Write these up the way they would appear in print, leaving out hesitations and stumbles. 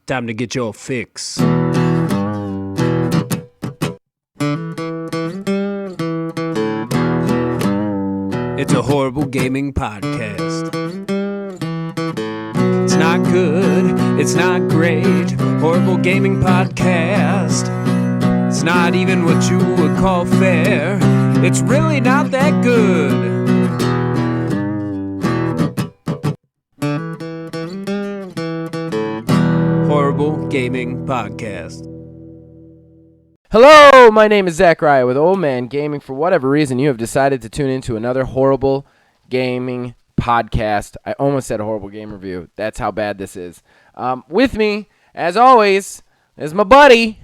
Time to get your fix. It's a horrible gaming podcast. It's not good, it's not great. Horrible gaming podcast. It's not even what you would call fair. It's really not that good. Horrible Gaming Podcast. Hello, my name is Zachariah with Old Man Gaming. For whatever reason, you have decided to tune into another horrible gaming podcast. I almost said horrible game review. That's how bad this is. With me, as always, is my buddy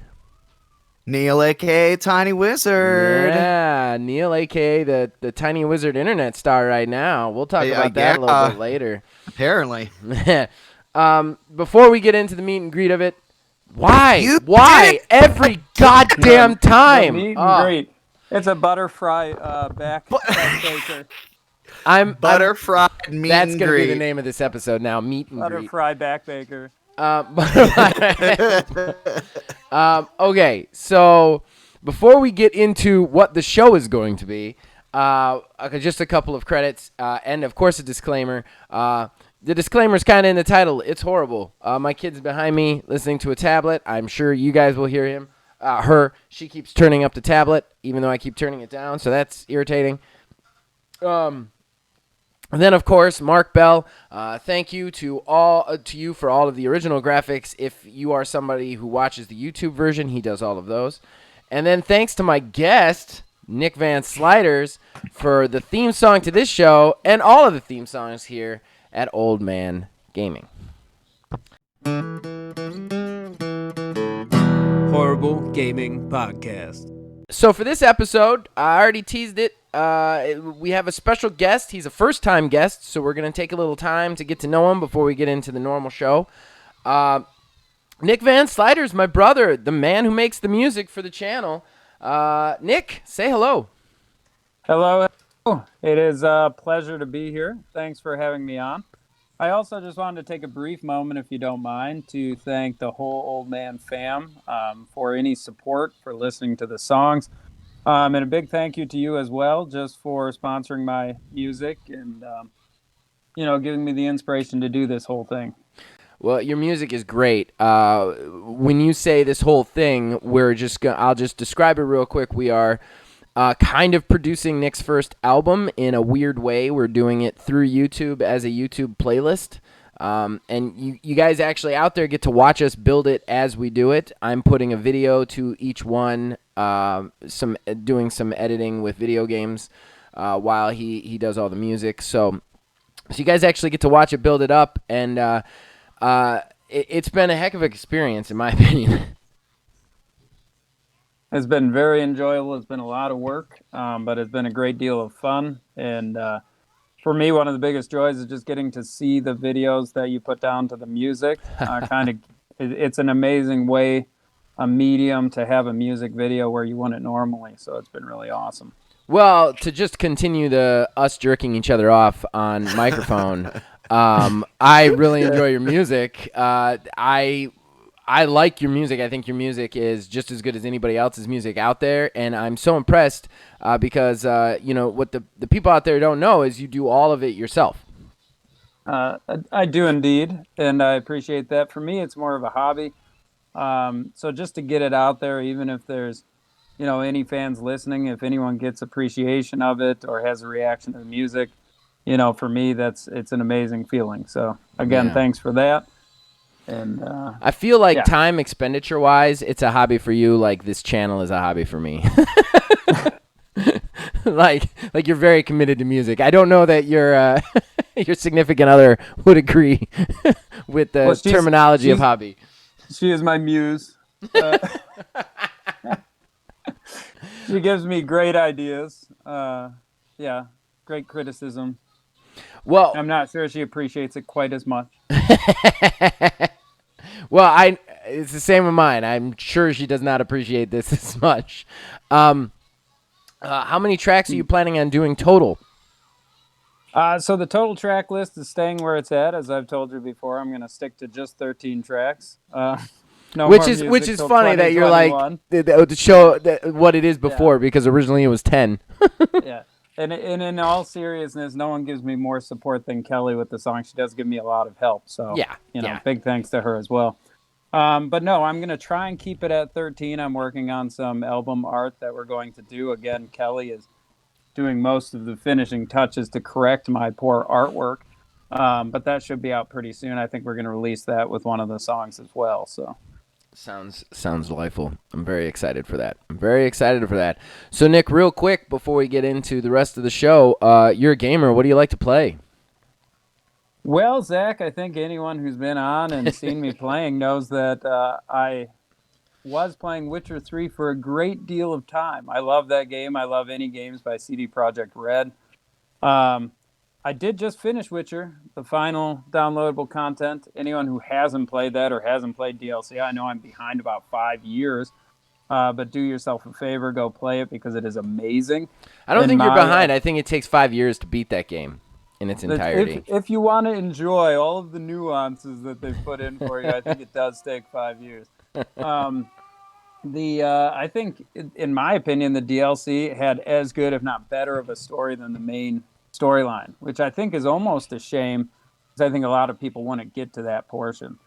Neil, a.k.a. Tiny Wizard. Yeah, Neil, a.k.a. the Tiny Wizard internet star right now. We'll talk about that a little bit later. Apparently. Before we get into the meet and greet of it, why every goddamn time? The meet and greet. It's a butterfly back baker. Butterfly meet and greet. That's going to be the name of this episode now, meet and greet. Butterfly back baker. Okay, so before we get into what the show is going to be, just a couple of credits, and of course a disclaimer. The disclaimer's kind of in the title. It's horrible. My kid's behind me listening to a tablet. I'm sure you guys will hear him. Her. She keeps turning up the tablet, even though I keep turning it down, so that's irritating. And then, of course, Mark Bell. Thank you to you for all of the original graphics. If you are somebody who watches the YouTube version, he does all of those. And then thanks to my guest, Nick Van Sluyters, for the theme song to this show and all of the theme songs here at Old Man Gaming. Horrible Gaming Podcast. So for this episode, I already teased it. We have a special guest. He's a first-time guest, so we're going to take a little time to get to know him before we get into the normal show. Nick Van Sluyters, my brother, the man who makes the music for the channel. Nick, say hello. Hello. It is a pleasure to be here. Thanks for having me on. I also just wanted to take a brief moment, if you don't mind, to thank the whole Old Man fam for any support, for listening to the songs. And a big thank you to you as well, just for sponsoring my music and, giving me the inspiration to do this whole thing. Well, your music is great. When you say this whole thing, I'll just describe it real quick. We are kind of producing Nick's first album in a weird way. We're doing it through YouTube as a YouTube playlist. And you guys actually out there get to watch us build it as we do it. I'm putting a video to each one, doing some editing with video games while he does all the music. So you guys actually get to watch it, build it up, and it's been a heck of an experience, in my opinion. It's been very enjoyable. It's been a lot of work, but it's been a great deal of fun. And for me, one of the biggest joys is just getting to see the videos that you put down to the music. It's an amazing way, a medium to have a music video where you wouldn't normally. So it's been really awesome. Well, to just continue us jerking each other off on microphone, I really enjoy your music. I like your music. I think your music is just as good as anybody else's music out there, and I'm so impressed because what the people out there don't know is you do all of it yourself. I do indeed, and I appreciate that. For me, it's more of a hobby. So just to get it out there, even if there's any fans listening, if anyone gets appreciation of it or has a reaction to the music, for me it's an amazing feeling. So again, Thanks for that. And I feel like time expenditure wise, it's a hobby for you. Like this channel is a hobby for me. like you're very committed to music. I don't know that your significant other would agree with the terminology of hobby. She is my muse. She gives me great ideas. Great criticism. Well, I'm not sure she appreciates it quite as much. Well, it's the same with mine. I'm sure she does not appreciate this as much. How many tracks are you planning on doing total? So the total track list is staying where it's at. As I've told you before, I'm going to stick to just 13 tracks. No which more is music till funny that you're like 2021. to show that what it is before because originally it was 10. Yeah. And in all seriousness, no one gives me more support than Kelly with the song. She does give me a lot of help. So, Yeah. big thanks to her as well. But no, I'm going to try and keep it at 13. I'm working on some album art that we're going to do. Again, Kelly is doing most of the finishing touches to correct my poor artwork. But that should be out pretty soon. I think we're going to release that with one of the songs as well. So. Sounds delightful. I'm very excited for that. So, Nick, real quick before we get into the rest of the show, you're a gamer. What do you like to play? Well, Zach, I think anyone who's been on and seen me playing knows that I was playing Witcher 3 for a great deal of time. I love that game. I love any games by CDprojectred. I did just finish Witcher, the final downloadable content. Anyone who hasn't played that or hasn't played DLC, I know I'm behind about 5 years, but do yourself a favor, go play it because it is amazing. I don't think you're behind. I think it takes 5 years to beat that game in its entirety. If you want to enjoy all of the nuances that they've put in for you, I think it does take 5 years. I think, in my opinion, the DLC had as good, if not better, of a story than the main storyline, which I think is almost a shame because I think a lot of people want to get to that portion.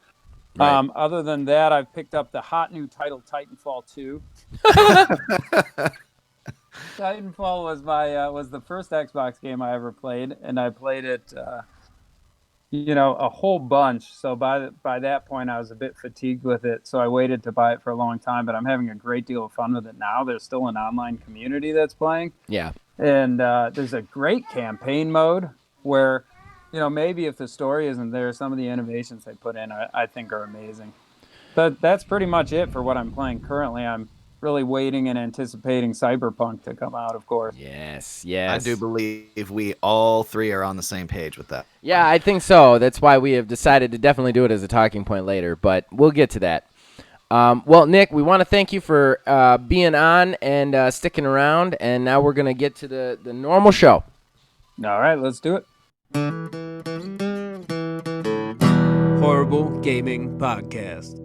Right. Other than that, I've picked up the hot new title, Titanfall 2. Titanfall was the first Xbox game I ever played, and I played it, a whole bunch. So by that point, I was a bit fatigued with it, so I waited to buy it for a long time. But I'm having a great deal of fun with it now. There's still an online community that's playing. Yeah. And there's a great campaign mode where, maybe if the story isn't there, some of the innovations they put in I think are amazing. But that's pretty much it for what I'm playing currently. I'm really waiting and anticipating Cyberpunk to come out, of course. Yes. I do believe we all three are on the same page with that. Yeah, I think so. That's why we have decided to definitely do it as a talking point later, but we'll get to that. Well, Nick, we want to thank you for being on and sticking around, and now we're going to get to the normal show. All right, let's do it. Horrible Gaming Podcast.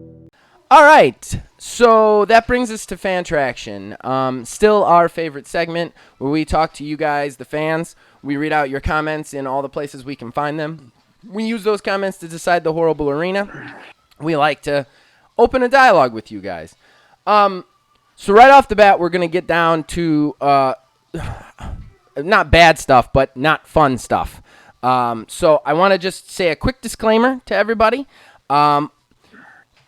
All right, so that brings us to Fan Traction. Still our favorite segment where we talk to you guys, the fans. We read out your comments in all the places we can find them. We use those comments to decide the horrible arena. We like to open a dialogue with you guys. So right off the bat, we're going to get down to not bad stuff, but not fun stuff. So I want to just say a quick disclaimer to everybody.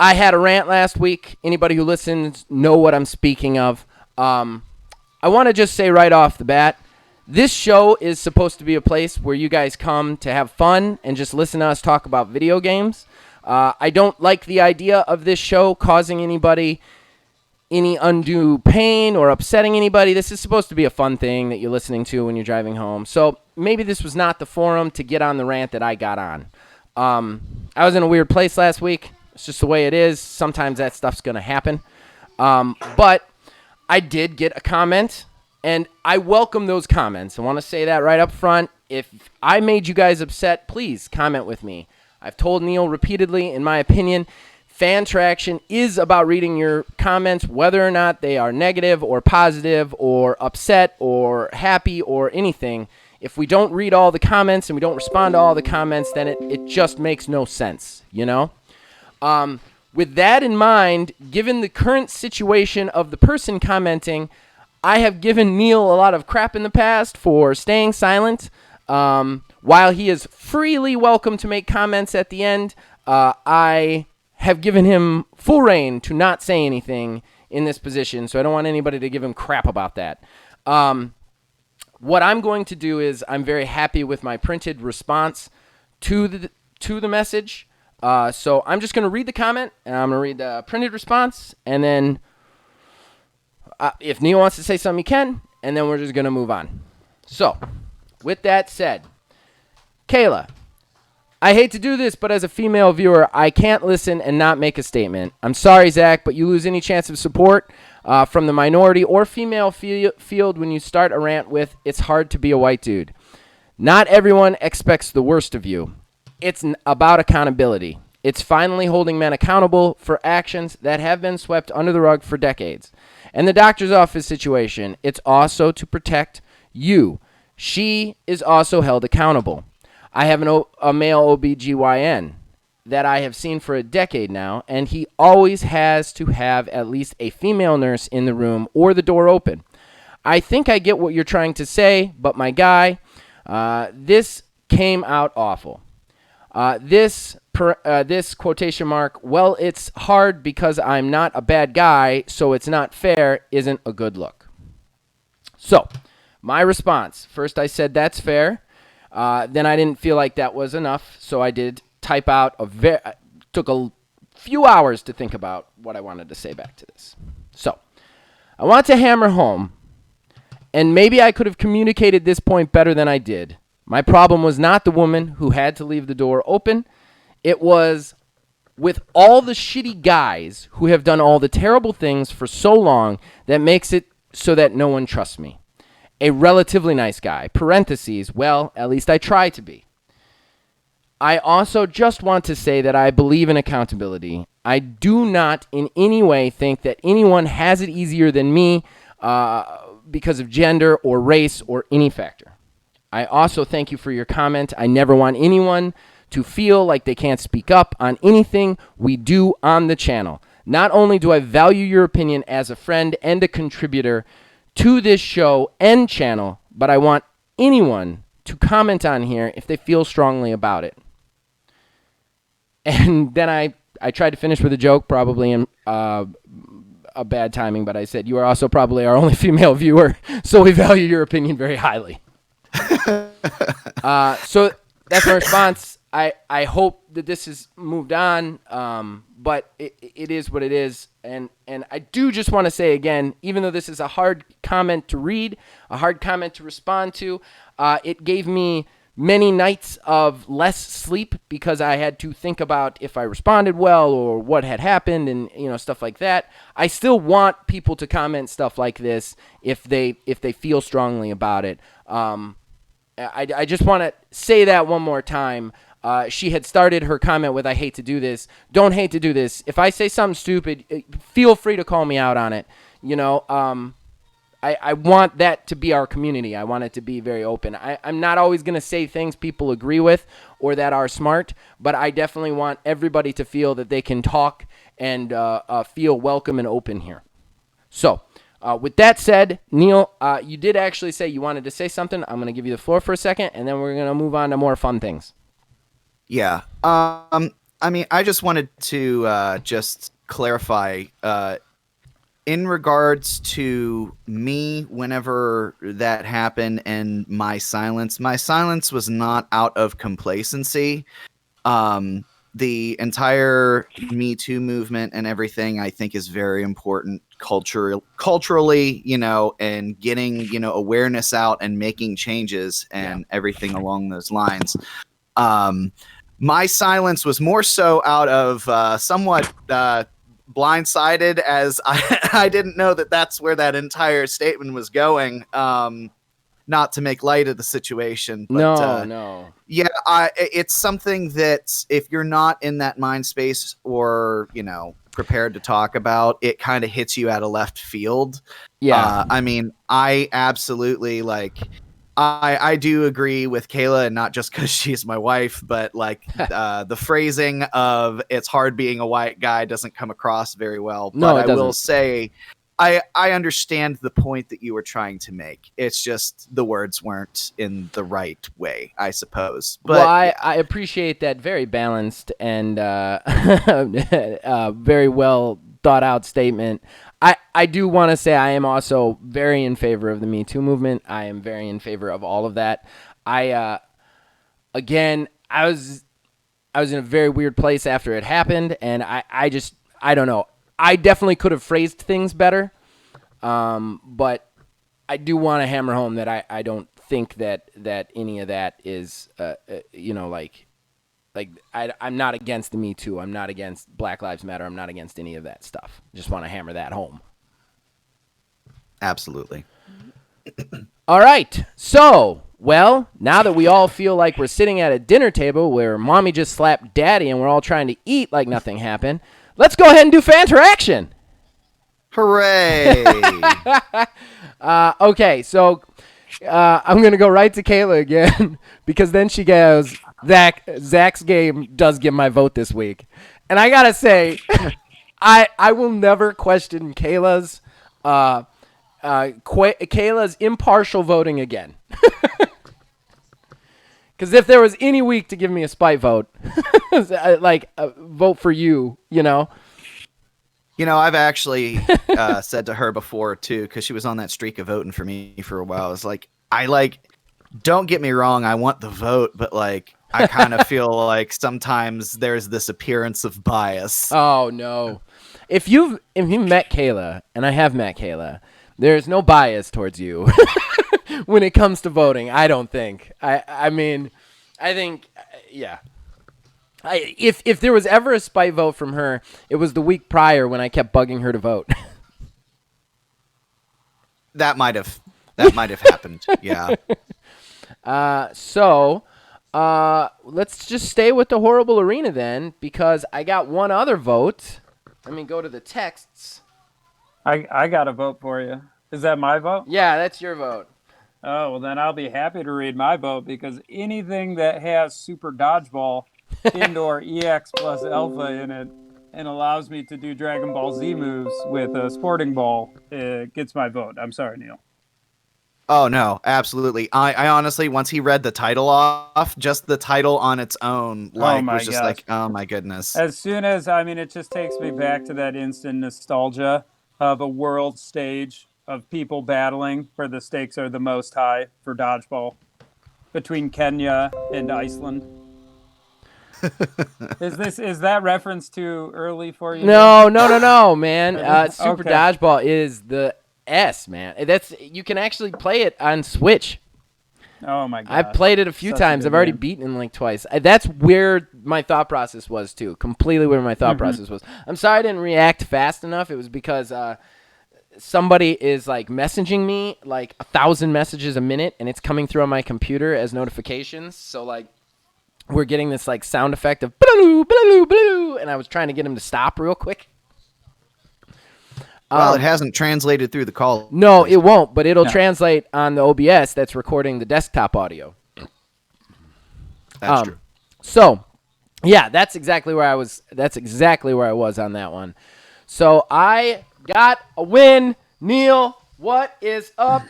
I had a rant last week. Anybody who listens know what I'm speaking of. I want to just say right off the bat, this show is supposed to be a place where you guys come to have fun and just listen to us talk about video games. I don't like the idea of this show causing anybody any undue pain or upsetting anybody. This is supposed to be a fun thing that you're listening to when you're driving home. So maybe this was not the forum to get on the rant that I got on. I was in a weird place last week. It's just the way it is. Sometimes that stuff's going to happen. But I did get a comment, and I welcome those comments. I want to say that right up front. If I made you guys upset, please comment with me. I've told Neil repeatedly, in my opinion, Fan Traction is about reading your comments, whether or not they are negative or positive or upset or happy or anything. If we don't read all the comments and we don't respond to all the comments, then it just makes no sense, With that in mind, given the current situation of the person commenting, I have given Neil a lot of crap in the past for staying silent. While he is freely welcome to make comments at the end, I have given him full reign to not say anything in this position, so I don't want anybody to give him crap about that. What I'm going to do is I'm very happy with my printed response to the message. So I'm just going to read the comment, and I'm going to read the printed response, and then if Neil wants to say something, he can, and then we're just going to move on. So, with that said, Kayla, I hate to do this, but as a female viewer, I can't listen and not make a statement. I'm sorry, Zach, but you lose any chance of support from the minority or female field when you start a rant with, "It's hard to be a white dude." Not everyone expects the worst of you. It's about accountability. It's finally holding men accountable for actions that have been swept under the rug for decades. And the doctor's office situation, it's also to protect you. She is also held accountable. I have a male OBGYN that I have seen for a decade now, and he always has to have at least a female nurse in the room or the door open. I think I get what you're trying to say, but my guy, this came out awful. This quotation mark, well, it's hard because I'm not a bad guy, so it's not fair, isn't a good look. So, my response, first I said that's fair. Then I didn't feel like that was enough, so I did type out took a few hours to think about what I wanted to say back to this. So, I want to hammer home, and maybe I could have communicated this point better than I did. My problem was not the woman who had to leave the door open. It was with all the shitty guys who have done all the terrible things for so long that makes it so that no one trusts me. A relatively nice guy. Parentheses, well, at least I try to be. I also just want to say that I believe in accountability. I do not in any way think that anyone has it easier than me because of gender or race or any factor. I also thank you for your comment. I never want anyone to feel like they can't speak up on anything we do on the channel. Not only do I value your opinion as a friend and a contributor to this show and channel, but I want anyone to comment on here if they feel strongly about it. And then I tried to finish with a joke, probably in a bad timing, but I said, you are also probably our only female viewer, so we value your opinion very highly. So that's my response. I hope that this has moved on, but it is what it is. And I do just want to say again, even though this is a hard comment to read, a hard comment to respond to, it gave me many nights of less sleep because I had to think about if I responded well or what had happened and stuff like that. I still want people to comment stuff like this if they feel strongly about it. I just want to say that one more time. She had started her comment with, I hate to do this. Don't hate to do this. If I say something stupid, feel free to call me out on it. I want that to be our community. I want it to be very open. I'm not always going to say things people agree with or that are smart, but I definitely want everybody to feel that they can talk and feel welcome and open here. So, with that said, Neil, you did actually say you wanted to say something. I'm going to give you the floor for a second, and then we're going to move on to more fun things. Yeah. I just wanted to just clarify in regards to me whenever that happened and my silence was not out of complacency. The entire Me Too movement and everything, I think, is very important culturally, and getting, awareness out and making changes and everything along those lines. My silence was more so out of somewhat blindsided, as I didn't know that that's where that entire statement was going. Not to make light of the situation, but no. Yeah, it's something that if you're not in that mind space or, prepared to talk about, it kind of hits you out of left field. Yeah. I absolutely I do agree with Kayla, and not just because she's my wife, but the phrasing of "it's hard being a white guy" doesn't come across very well. No, but it I will doesn't. say, I understand the point that you were trying to make. It's just the words weren't in the right way, I suppose. But well, I appreciate that very balanced and very well thought out statement. I do want to say I am also very in favor of the Me Too movement. I am very in favor of all of that. I was in a very weird place after it happened, and I don't know. I definitely could have phrased things better, but I do want to hammer home that I don't think that any of that is, I'm not against the Me Too. I'm not against Black Lives Matter. I'm not against any of that stuff. Just want to hammer that home. Absolutely. All right. So Well, now that we all feel like we're sitting at a dinner table where mommy just slapped daddy and we're all trying to eat like nothing happened, let's go ahead and do fan interaction. Hooray! Okay, so I'm going to go right to Kayla again because then she goes, Zach's game does get my vote this week. And I got to say, I will never question Kayla's impartial voting again. Because if there was any week to give me a spite vote, like vote for you, you know. You know, I've actually said to her before too, because she was on that streak of voting for me for a while. I was like, don't get me wrong, I want the vote, but like, I kind of feel like sometimes there's this appearance of bias. Oh no, if you met Kayla, and I have met Kayla, there's no bias towards you when it comes to voting. I don't think. I mean, I think, yeah. If there was ever a spite vote from her, it was the week prior when I kept bugging her to vote. That might have happened. Yeah. So let's just stay with the horrible arena then, because I got one other vote. Let me go to the texts. I got a vote for you. Is that my vote? Yeah, that's your vote. Oh, well, then I'll be happy to read my vote, because anything that has Super Dodgeball Indoor EX plus Alpha in it and allows me to do Dragon Ball Z moves with a sporting ball gets my vote. I'm sorry, Neil. Oh, no, absolutely. I honestly, once he read the title off, just the title on its own, was just like, oh my goodness. As soon as, it just takes me back to that instant nostalgia of a world stage of people battling where the stakes are the most high for dodgeball between Kenya and Iceland. Is that reference too early for you? No, man. Super Okay. Dodgeball is the S, man. You can actually play it on Switch. Oh my god! I've played it a few times. I've already beaten it like twice. That's where my thought process was too. Completely where my thought process was. I'm sorry I didn't react fast enough. It was because somebody is like messaging me like 1,000 messages a minute, and it's coming through on my computer as notifications. So like, we're getting this like sound effect of blue, blue, blue, and I was trying to get him to stop real quick. Well, it hasn't translated through the call. No, it won't, but it'll translate on the OBS that's recording the desktop audio. That's true. So, yeah, that's exactly where I was. That's exactly where I was on that one. So I got a win. Neil, what is up,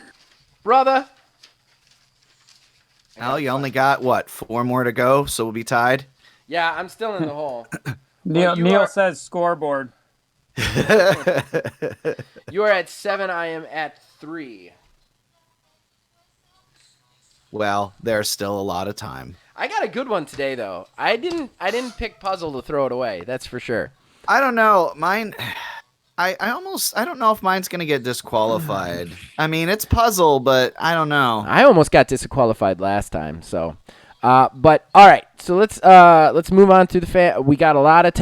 brother? Al, you only got, 4 more to go, so we'll be tied? Yeah, I'm still in the hole. Neil says scoreboard. You are at 7. I am at 3. Well, there's still a lot of time. I got a good one today, though. I didn't pick puzzle to throw it away. That's for sure. I don't know. Mine... I don't know if mine's going to get disqualified. I mean, it's puzzle, but I don't know. I almost got disqualified last time, so. But all right, so let's move on to the fan. We got a lot of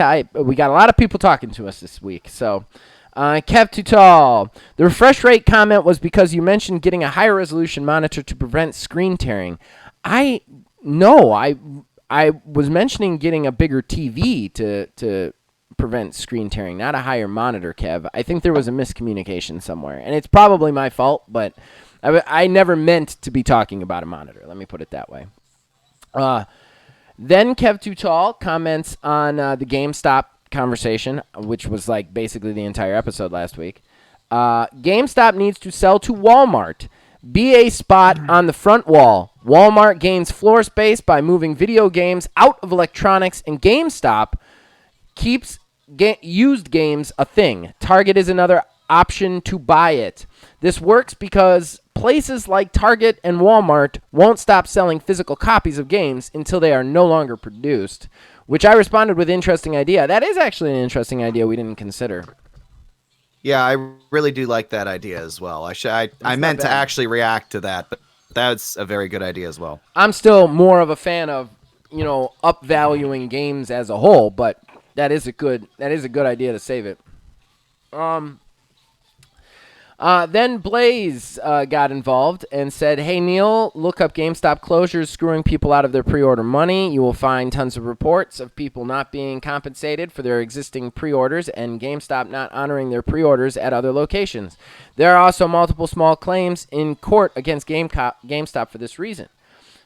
people talking to us this week. So, Kev Tutal, the refresh rate comment was because you mentioned getting a higher resolution monitor to prevent screen tearing. I was mentioning getting a bigger TV to prevent screen tearing, not a higher monitor, Kev. I think there was a miscommunication somewhere, and it's probably my fault, but I never meant to be talking about a monitor. Let me put it that way. Then Kev Tutal comments on the GameStop conversation, which was like basically the entire episode last week. GameStop needs to sell to Walmart. Be a spot on the front wall. Walmart gains floor space by moving video games out of electronics, and GameStop keeps used games a thing. Target is another option to buy it. This works because places like Target and Walmart won't stop selling physical copies of games until they are no longer produced, which I responded with interesting idea. That is actually an interesting idea we didn't consider. Yeah, I really do like that idea as well. I meant to actually react to that, but that's a very good idea as well. I'm still more of a fan of, upvaluing games as a whole, but that is a good idea to save it. Then Blaze got involved and said, "Hey Neil, look up GameStop closures screwing people out of their pre-order money. You will find tons of reports of people not being compensated for their existing pre-orders and GameStop not honoring their pre-orders at other locations. There are also multiple small claims in court against GameStop for this reason."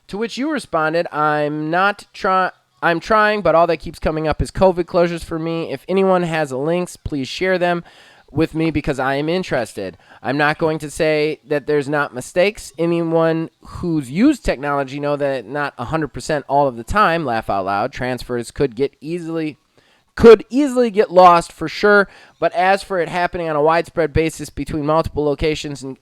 To which you responded, I'm trying, but all that keeps coming up is COVID closures for me. If anyone has links, please share them with me because I am interested. I'm not going to say that there's not mistakes. Anyone who's used technology know that not 100% all of the time, laugh out loud, transfers could easily get lost for sure. But as for it happening on a widespread basis between multiple locations and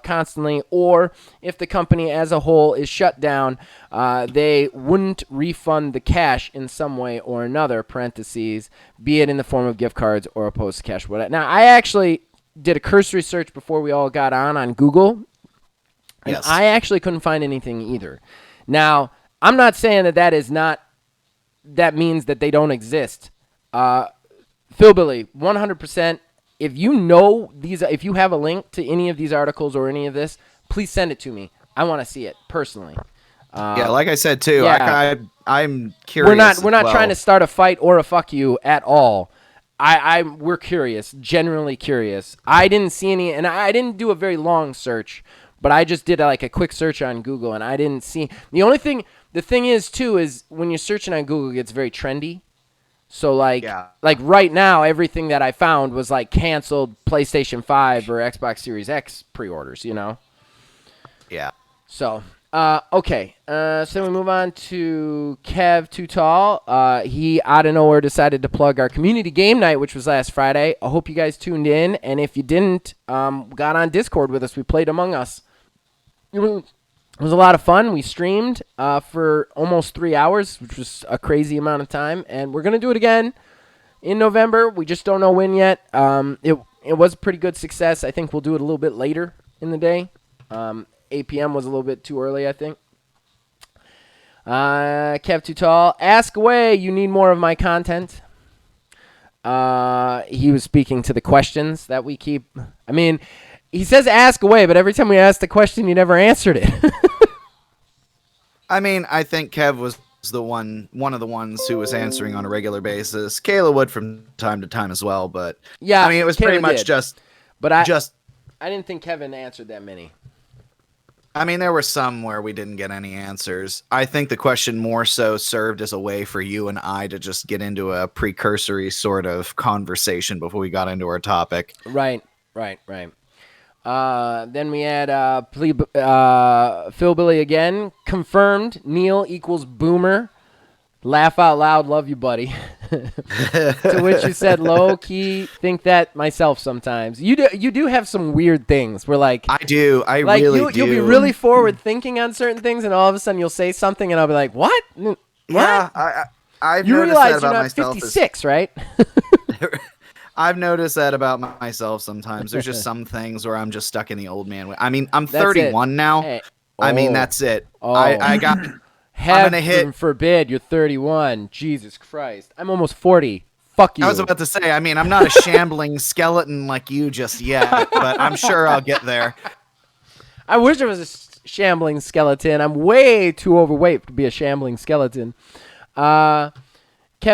constantly, or if the company as a whole is shut down, they wouldn't refund the cash in some way or another, parentheses, be it in the form of gift cards or a post cash, whatever. Now, I actually did a cursory search before we all got on Google, and Yes. I actually couldn't find anything either. Now, I'm not saying that means that they don't exist. Philbilly, 100%. If you know these, if you have a link to any of these articles or any of this, please send it to me. I want to see it personally. Yeah, like I said too. yeah. I'm curious. We're not trying to start a fight or a fuck you at all. We're curious, genuinely curious. I didn't see any, and I didn't do a very long search, but I just did like a quick search on Google, and I didn't see the thing is too is when you're searching on Google, it gets very trendy. So like right now, everything that I found was like canceled PlayStation 5 or Xbox Series X pre-orders, you know? Yeah. So, okay. So we move on to Kev Too Tall. He, out of nowhere, decided to plug our community game night, which was last Friday. I hope you guys tuned in. And if you didn't, got on Discord with us. We played Among Us. It was a lot of fun. We streamed for almost 3 hours, which was a crazy amount of time. And we're going to do it again in November. We just don't know when yet. It was a pretty good success. I think we'll do it a little bit later in the day. 8 p.m. was a little bit too early, I think. Kev Too Tall. Ask away. You need more of my content. He was speaking to the questions that we keep. I mean, he says ask away, but every time we asked the question, you never answered it. I mean, I think Kev was one of the ones who was answering on a regular basis. Kayla would from time to time as well, but yeah, I mean, it was Kayla pretty much did. just. But I didn't think Kevin answered that many. I mean, there were some where we didn't get any answers. I think the question more so served as a way for you and I to just get into a precursory sort of conversation before we got into our topic. Right. Then we had Philbilly again. Confirmed. Neil equals boomer. Laugh out loud. Love you, buddy. To which you said, low key, think that myself sometimes. You do have some weird things. We're like, I do. I like really do. You'll be really forward thinking on certain things, and all of a sudden you'll say something, and I'll be like, what? Yeah, I've You noticed realize that you're about not myself. 56, right? I've noticed that about myself sometimes. There's just some things where I'm just stuck in the old man way. I mean, I'm That's 31 it. now. Hey. I mean, that's it. Oh. I got. Heaven forbid you're 31. Jesus Christ. I'm almost 40. Fuck you. I was about to say, I mean, I'm not a shambling skeleton like you just yet, but I'm sure I'll get there. I wish I was a shambling skeleton. I'm way too overweight to be a shambling skeleton. Kev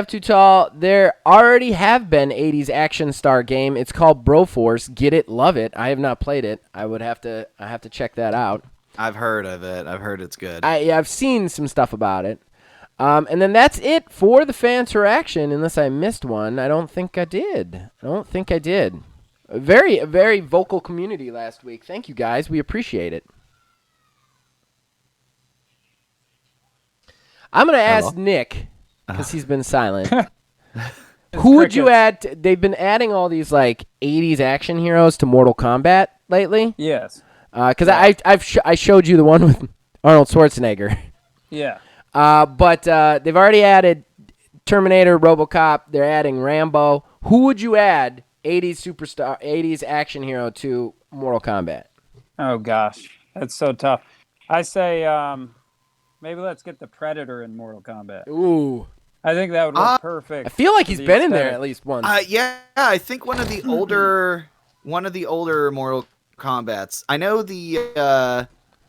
Too Tall, there already have been 80s action star game. It's called Broforce. Get it, love it. I have not played it. I have to check that out. I've heard of it. I've heard it's good. I've seen some stuff about it. And then that's it for the fan interaction, unless I missed one. I don't think I did. A very vocal community last week. Thank you, guys. We appreciate it. I'm going to ask Nick, because he's been silent. Who would you add? They've been adding all these like 80s action heroes to Mortal Kombat lately. Yes. Because I showed you the one with Arnold Schwarzenegger. Yeah. But they've already added Terminator, RoboCop. They're adding Rambo. Who would you add 80s action hero to Mortal Kombat? Oh gosh, that's so tough. I say maybe let's get the Predator in Mortal Kombat. Ooh. I think that would work perfect. I feel like he's been in there at least once. Yeah, I think one of the older one of the older Mortal Kombats. I know the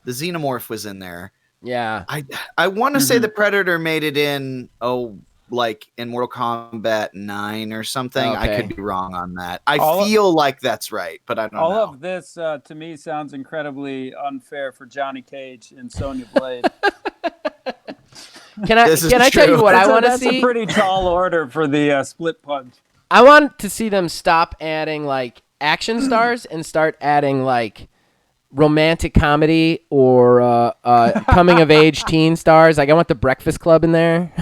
Xenomorph was in there. Yeah. I want to say the Predator made it in like in Mortal Kombat 9 or something. I Okay. could be wrong on that. I feel like that's right, but I don't know. All of this to me sounds incredibly unfair for Johnny Cage in Sonya Blade. Can I tell you what I want to see? That's a pretty tall order for the split punch. I want to see them stop adding like action stars and start adding like romantic comedy or coming of age teen stars. Like I want the Breakfast Club in there.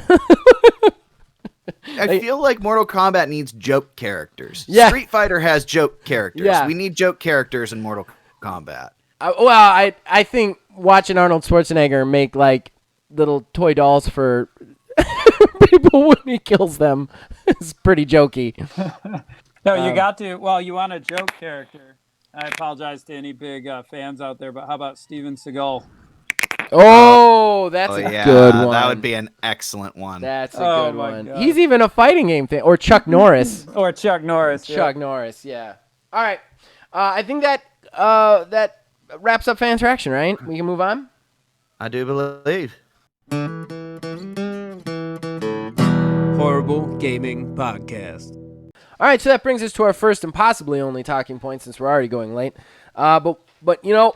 I feel like Mortal Kombat needs joke characters. Yeah. Street Fighter has joke characters. Yeah. We need joke characters in Mortal Kombat. I think watching Arnold Schwarzenegger make like little toy dolls for people when he kills them is pretty jokey. No, you got to. Well, you want a joke character. I apologize to any big fans out there, but how about Steven Seagal? Oh, that's a good one. That would be an excellent one. That's a good my one. God. He's even a fighting game thing. Or Chuck Norris. Or Chuck Norris. Chuck Norris, yeah. All right. I think that wraps up fan interaction, right? We can move on? I do believe. Horrible Gaming Podcast. All right, so that brings us to our first and possibly only talking point since we're already going late. But you know,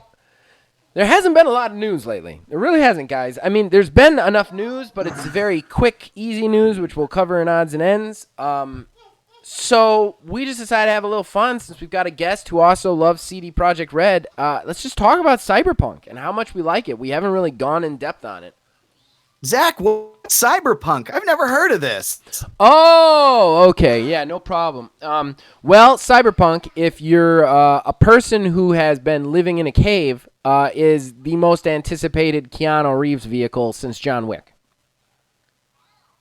there hasn't been a lot of news lately. There really hasn't, guys. I mean, there's been enough news, but it's very quick, easy news, which we'll cover in odds and ends. So we just decided to have a little fun since we've got a guest who also loves CDprojectred. Let's just talk about Cyberpunk and how much we like it. We haven't really gone in depth on it. Zach, what's Cyberpunk? I've never heard of this. Oh, okay. Yeah, no problem. Well, Cyberpunk, if you're a person who has been living in a cave, is the most anticipated Keanu Reeves vehicle since John Wick.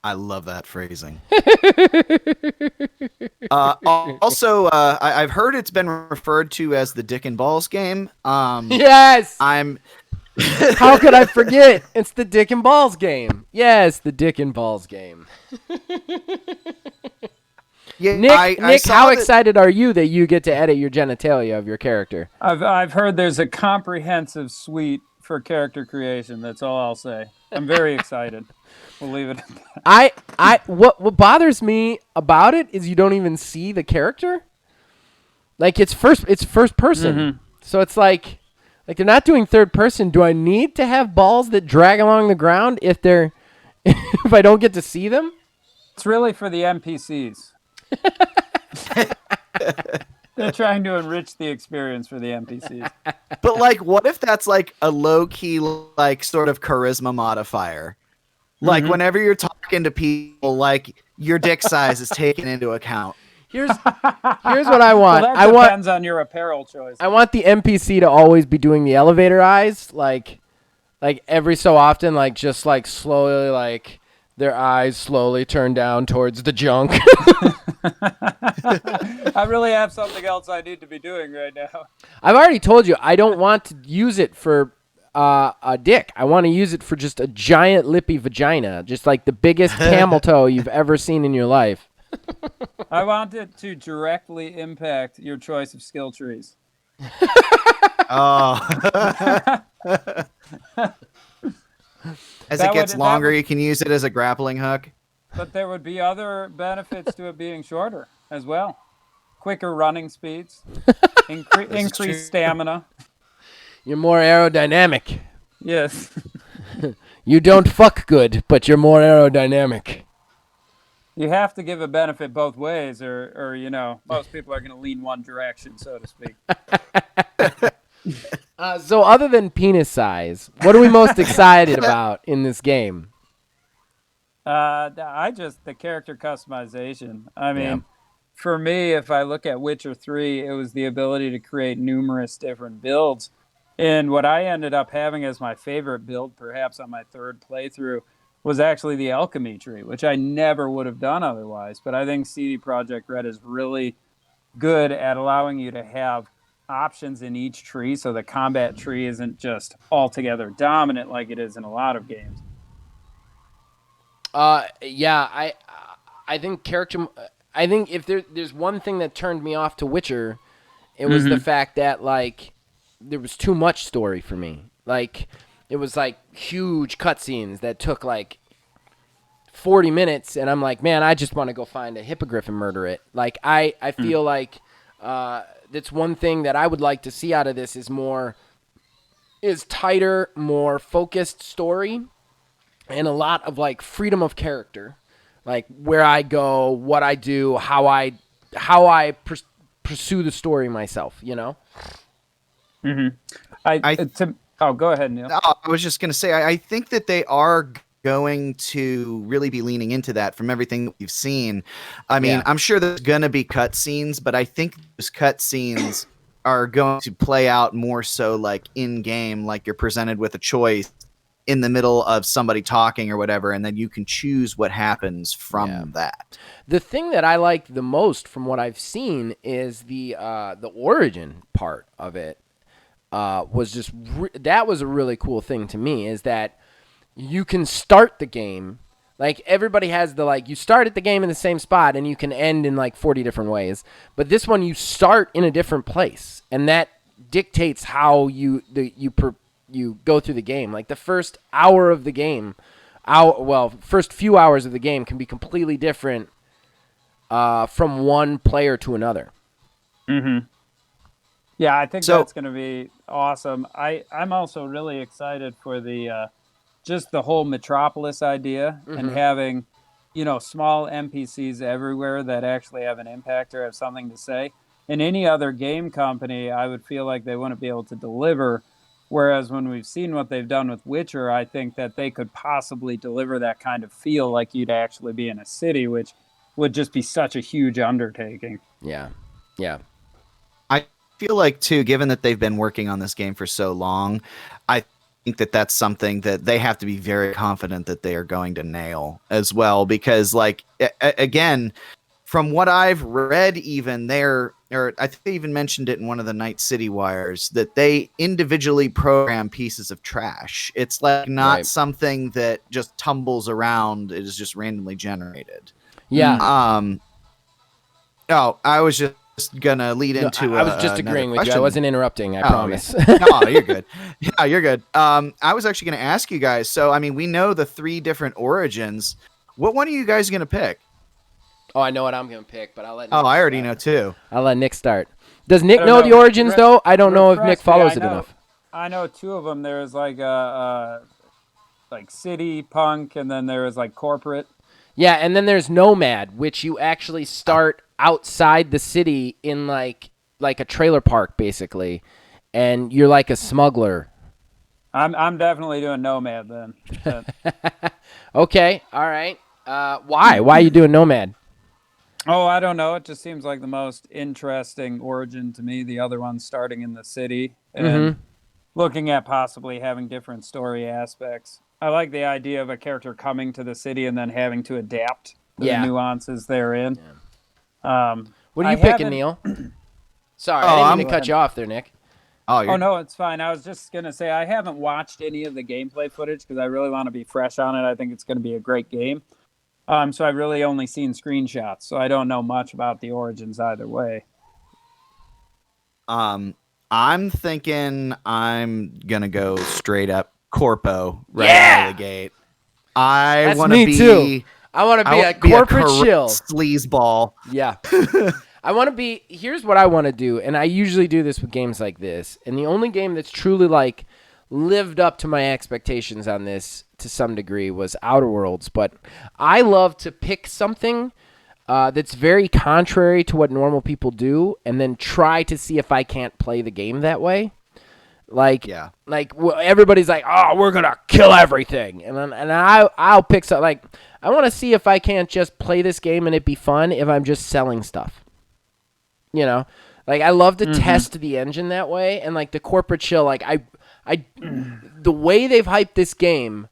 I love that phrasing. Also, I've heard it's been referred to as the Dick and Balls game. Yes! How could I forget? It's the Dick and Balls game. Yes, the Dick and Balls game. Yeah, Nick, how excited are you that you get to edit your genitalia of your character? I've heard there's a comprehensive suite for character creation. That's all I'll say. I'm very excited. We'll leave it at that. What bothers me about it is you don't even see the character. Like it's first person. Mm-hmm. So it's like they're not doing third person. Do I need to have balls that drag along the ground if I don't get to see them? It's really for the NPCs. They're trying to enrich the experience for the NPCs. But like, what if that's like a low key, like sort of charisma modifier? Like whenever you're talking to people, like your dick size is taken into account. Here's what I want. Well, that depends on your apparel choice. I want the NPC to always be doing the elevator eyes, like every so often, like just like slowly, like their eyes slowly turn down towards the junk. I really have something else I need to be doing right now. I've already told you I don't want to use it for a dick. I want to use it for just a giant lippy vagina, just like the biggest camel toe you've ever seen in your life. I want it to directly impact your choice of skill trees. Oh. As it gets longer, you can use it as a grappling hook. But there would be other benefits to it being shorter as well. Quicker running speeds, increased stamina. You're more aerodynamic. Yes. You don't fuck good, but you're more aerodynamic. You have to give a benefit both ways, or you know, most people are going to lean one direction, so to speak. So other than penis size, what are we most excited about in this game? The character customization. I mean, for me, if I look at Witcher 3, it was the ability to create numerous different builds. And what I ended up having as my favorite build, perhaps on my third playthrough, was actually the alchemy tree, which I never would have done otherwise. But I think CDprojectred is really good at allowing you to have options in each tree, so the combat tree isn't just altogether dominant like it is in a lot of games. I think character. I think if there's one thing that turned me off to Witcher, It was the fact that like there was too much story for me. Like it was like huge cutscenes that took like 40 minutes, and I'm like, man, I just want to go find a hippogriff and murder it. Like I feel like that's one thing that I would like to see out of this is tighter, more focused story, and a lot of like freedom of character, like where I go, what I do, how I pursue the story myself. You know. Go ahead, Neil. I was just going to say, I think that they are going to really be leaning into that from everything that we've seen. I mean, I'm sure there's going to be cutscenes, but I think those cutscenes are going to play out more so like in game, like you're presented with a choice in the middle of somebody talking or whatever, and then you can choose what happens from that. The thing that I like the most from what I've seen is the origin part of it. Was just that was a really cool thing to me, is that you can start the game like everybody has the like you start at the game in the same spot and you can end in like 40 different ways, but this one you start in a different place, and that dictates how you go through the game. Like the first hour of the game, first few hours of the game can be completely different from one player to another. Yeah, I think that's going to be awesome. I'm also really excited for the just the whole Metropolis idea and having, small NPCs everywhere that actually have an impact or have something to say. In any other game company, I would feel like they wouldn't be able to deliver. Whereas when we've seen what they've done with Witcher, I think that they could possibly deliver that kind of feel like you'd actually be in a city, which would just be such a huge undertaking. Yeah. I feel like, too, given that they've been working on this game for so long, I think that that's something that they have to be very confident that they are going to nail as well. Because, like, again, from what I've read, even or I think they even mentioned it in one of the Night City wires, that they individually program pieces of trash. It's like not something that just tumbles around. It is just randomly generated. Yeah. I was just gonna lead into. I was just agreeing with you. I wasn't interrupting. I promise. Yeah. No, you're good. Yeah, you're good. I was actually gonna ask you guys. So, I mean, we know the 3 different origins. What one are you guys gonna pick? Oh, I know what I'm gonna pick, but I'll let Nick I already know too. I'll let Nick start. Does Nick know the origins though? I don't know if Nick follows it enough. I know 2 of them. There was like like Cyberpunk, and then there was like corporate. Yeah, and then there's Nomad, which you actually start outside the city in like a trailer park, basically, and you're like a smuggler. I'm definitely doing Nomad then. Okay, all right. Why are you doing Nomad? Oh, I don't know. It just seems like the most interesting origin to me. The other one starting in the city and looking at possibly having different story aspects. I like the idea of a character coming to the city and then having to adapt to the nuances therein. Yeah. What are you picking, Neil? Sorry, I didn't mean to cut you off there, Nick. Oh, no, it's fine. I was just going to say I haven't watched any of the gameplay footage because I really want to be fresh on it. I think it's going to be a great game. So I've really only seen screenshots, so I don't know much about the origins either way. I'm thinking I'm gonna go straight up Corpo out of the gate. I want to be too. I want to be a corporate shill, sleazeball. Yeah. I want to be. Here's what I want to do, and I usually do this with games like this. And the only game that's truly like lived up to my expectations on this to some degree was Outer Worlds. But I love to pick something that's very contrary to what normal people do, and then try to see if I can't play the game that way. Everybody's like, oh, we're gonna kill everything, and I'll pick something. Like, I want to see if I can't just play this game and it be fun if I'm just selling stuff. You know, like I love to test the engine that way, and like the corporate chill, like the way they've hyped this game,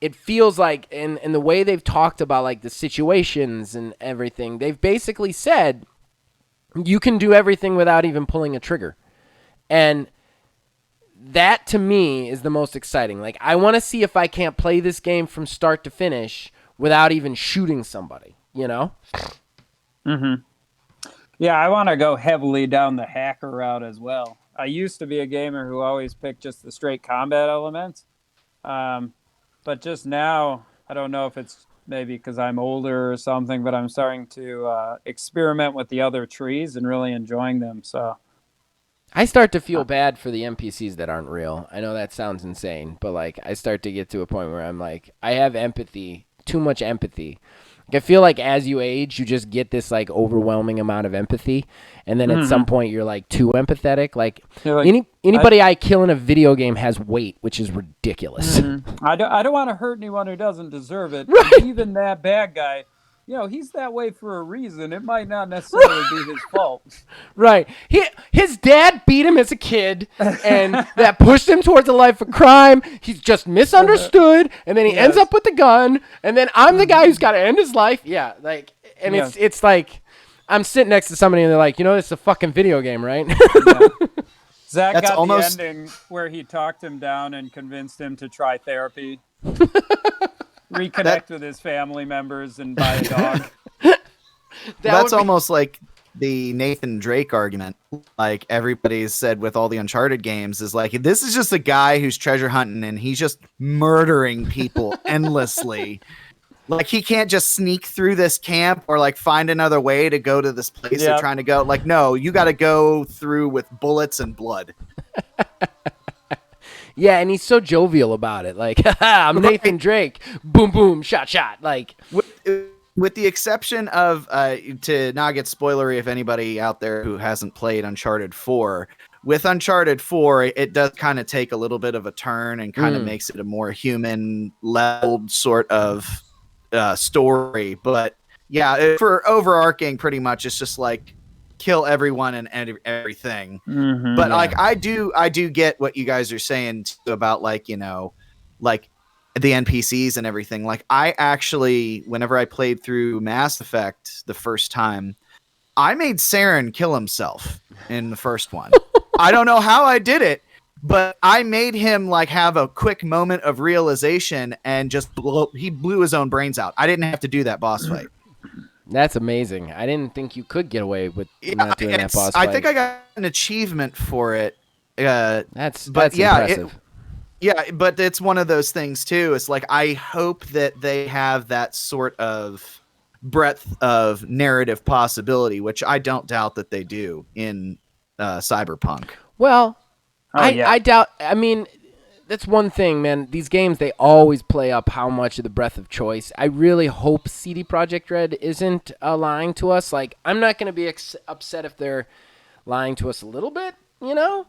it feels like, and the way they've talked about like the situations and everything, they've basically said you can do everything without even pulling a trigger, and that to me is the most exciting. Like, I want to see if I can't play this game from start to finish without even shooting somebody, you know? Yeah, I want to go heavily down the hacker route as well. I used to be a gamer who always picked just the straight combat elements. Um, but just now, I don't know if it's maybe because I'm older or something, but I'm starting to experiment with the other trees and really enjoying them. So, I start to feel bad for the NPCs that aren't real. I know that sounds insane, but like I start to get to a point where I'm like, I have empathy, too much empathy. Like, I feel like as you age, you just get this like overwhelming amount of empathy, and then at some point you're like too empathetic. Like, you're like, anybody I kill in a video game has weight, which is ridiculous. I don't want to hurt anyone who doesn't deserve it. Right. And even that bad guy, he's that way for a reason. It might not necessarily be his fault. Right. His dad beat him as a kid, and that pushed him towards a life of crime. He's just misunderstood, and then he ends up with the gun, and then I'm the guy who's got to end his life. Yeah, like, and it's like I'm sitting next to somebody, and they're like, it's a fucking video game, right? Zach That's got almost- the ending where he talked him down and convinced him to try therapy, reconnect with his family members, and buy a dog. That's almost like the Nathan Drake argument. Like everybody's said with all the Uncharted games is like, this is just a guy who's treasure hunting and he's just murdering people endlessly. Like he can't just sneak through this camp or like find another way to go to this place they're trying to go. Like, no, you got to go through with bullets and blood. Yeah, and he's so jovial about it. Like, I'm Nathan Drake. Boom, boom, shot, shot. Like, with the exception of, to not get spoilery if anybody out there who hasn't played Uncharted 4, with Uncharted 4, it does kind of take a little bit of a turn and kind of makes it a more human leveled sort of story. But yeah, for overarching, pretty much it's just like kill everyone and everything. But like I do get what you guys are saying too about like like the NPCs and everything. Like I actually, whenever I played through Mass Effect the first time, I made Saren kill himself in the first one. I don't know how I did it, but I made him like have a quick moment of realization and just he blew his own brains out. I didn't have to do that boss fight. that's amazing. I didn't think you could get away with not doing that boss I fight. think I got an achievement for it. That's yeah, impressive. But it's one of those things too. It's like I hope that they have that sort of breadth of narrative possibility, which I don't doubt that they do in Cyberpunk. Well, yeah. I doubt. I mean, that's one thing, man. These games, they always play up how much of the breadth of choice. I really hope CDprojectred isn't lying to us. Like, I'm not going to be upset if they're lying to us a little bit, But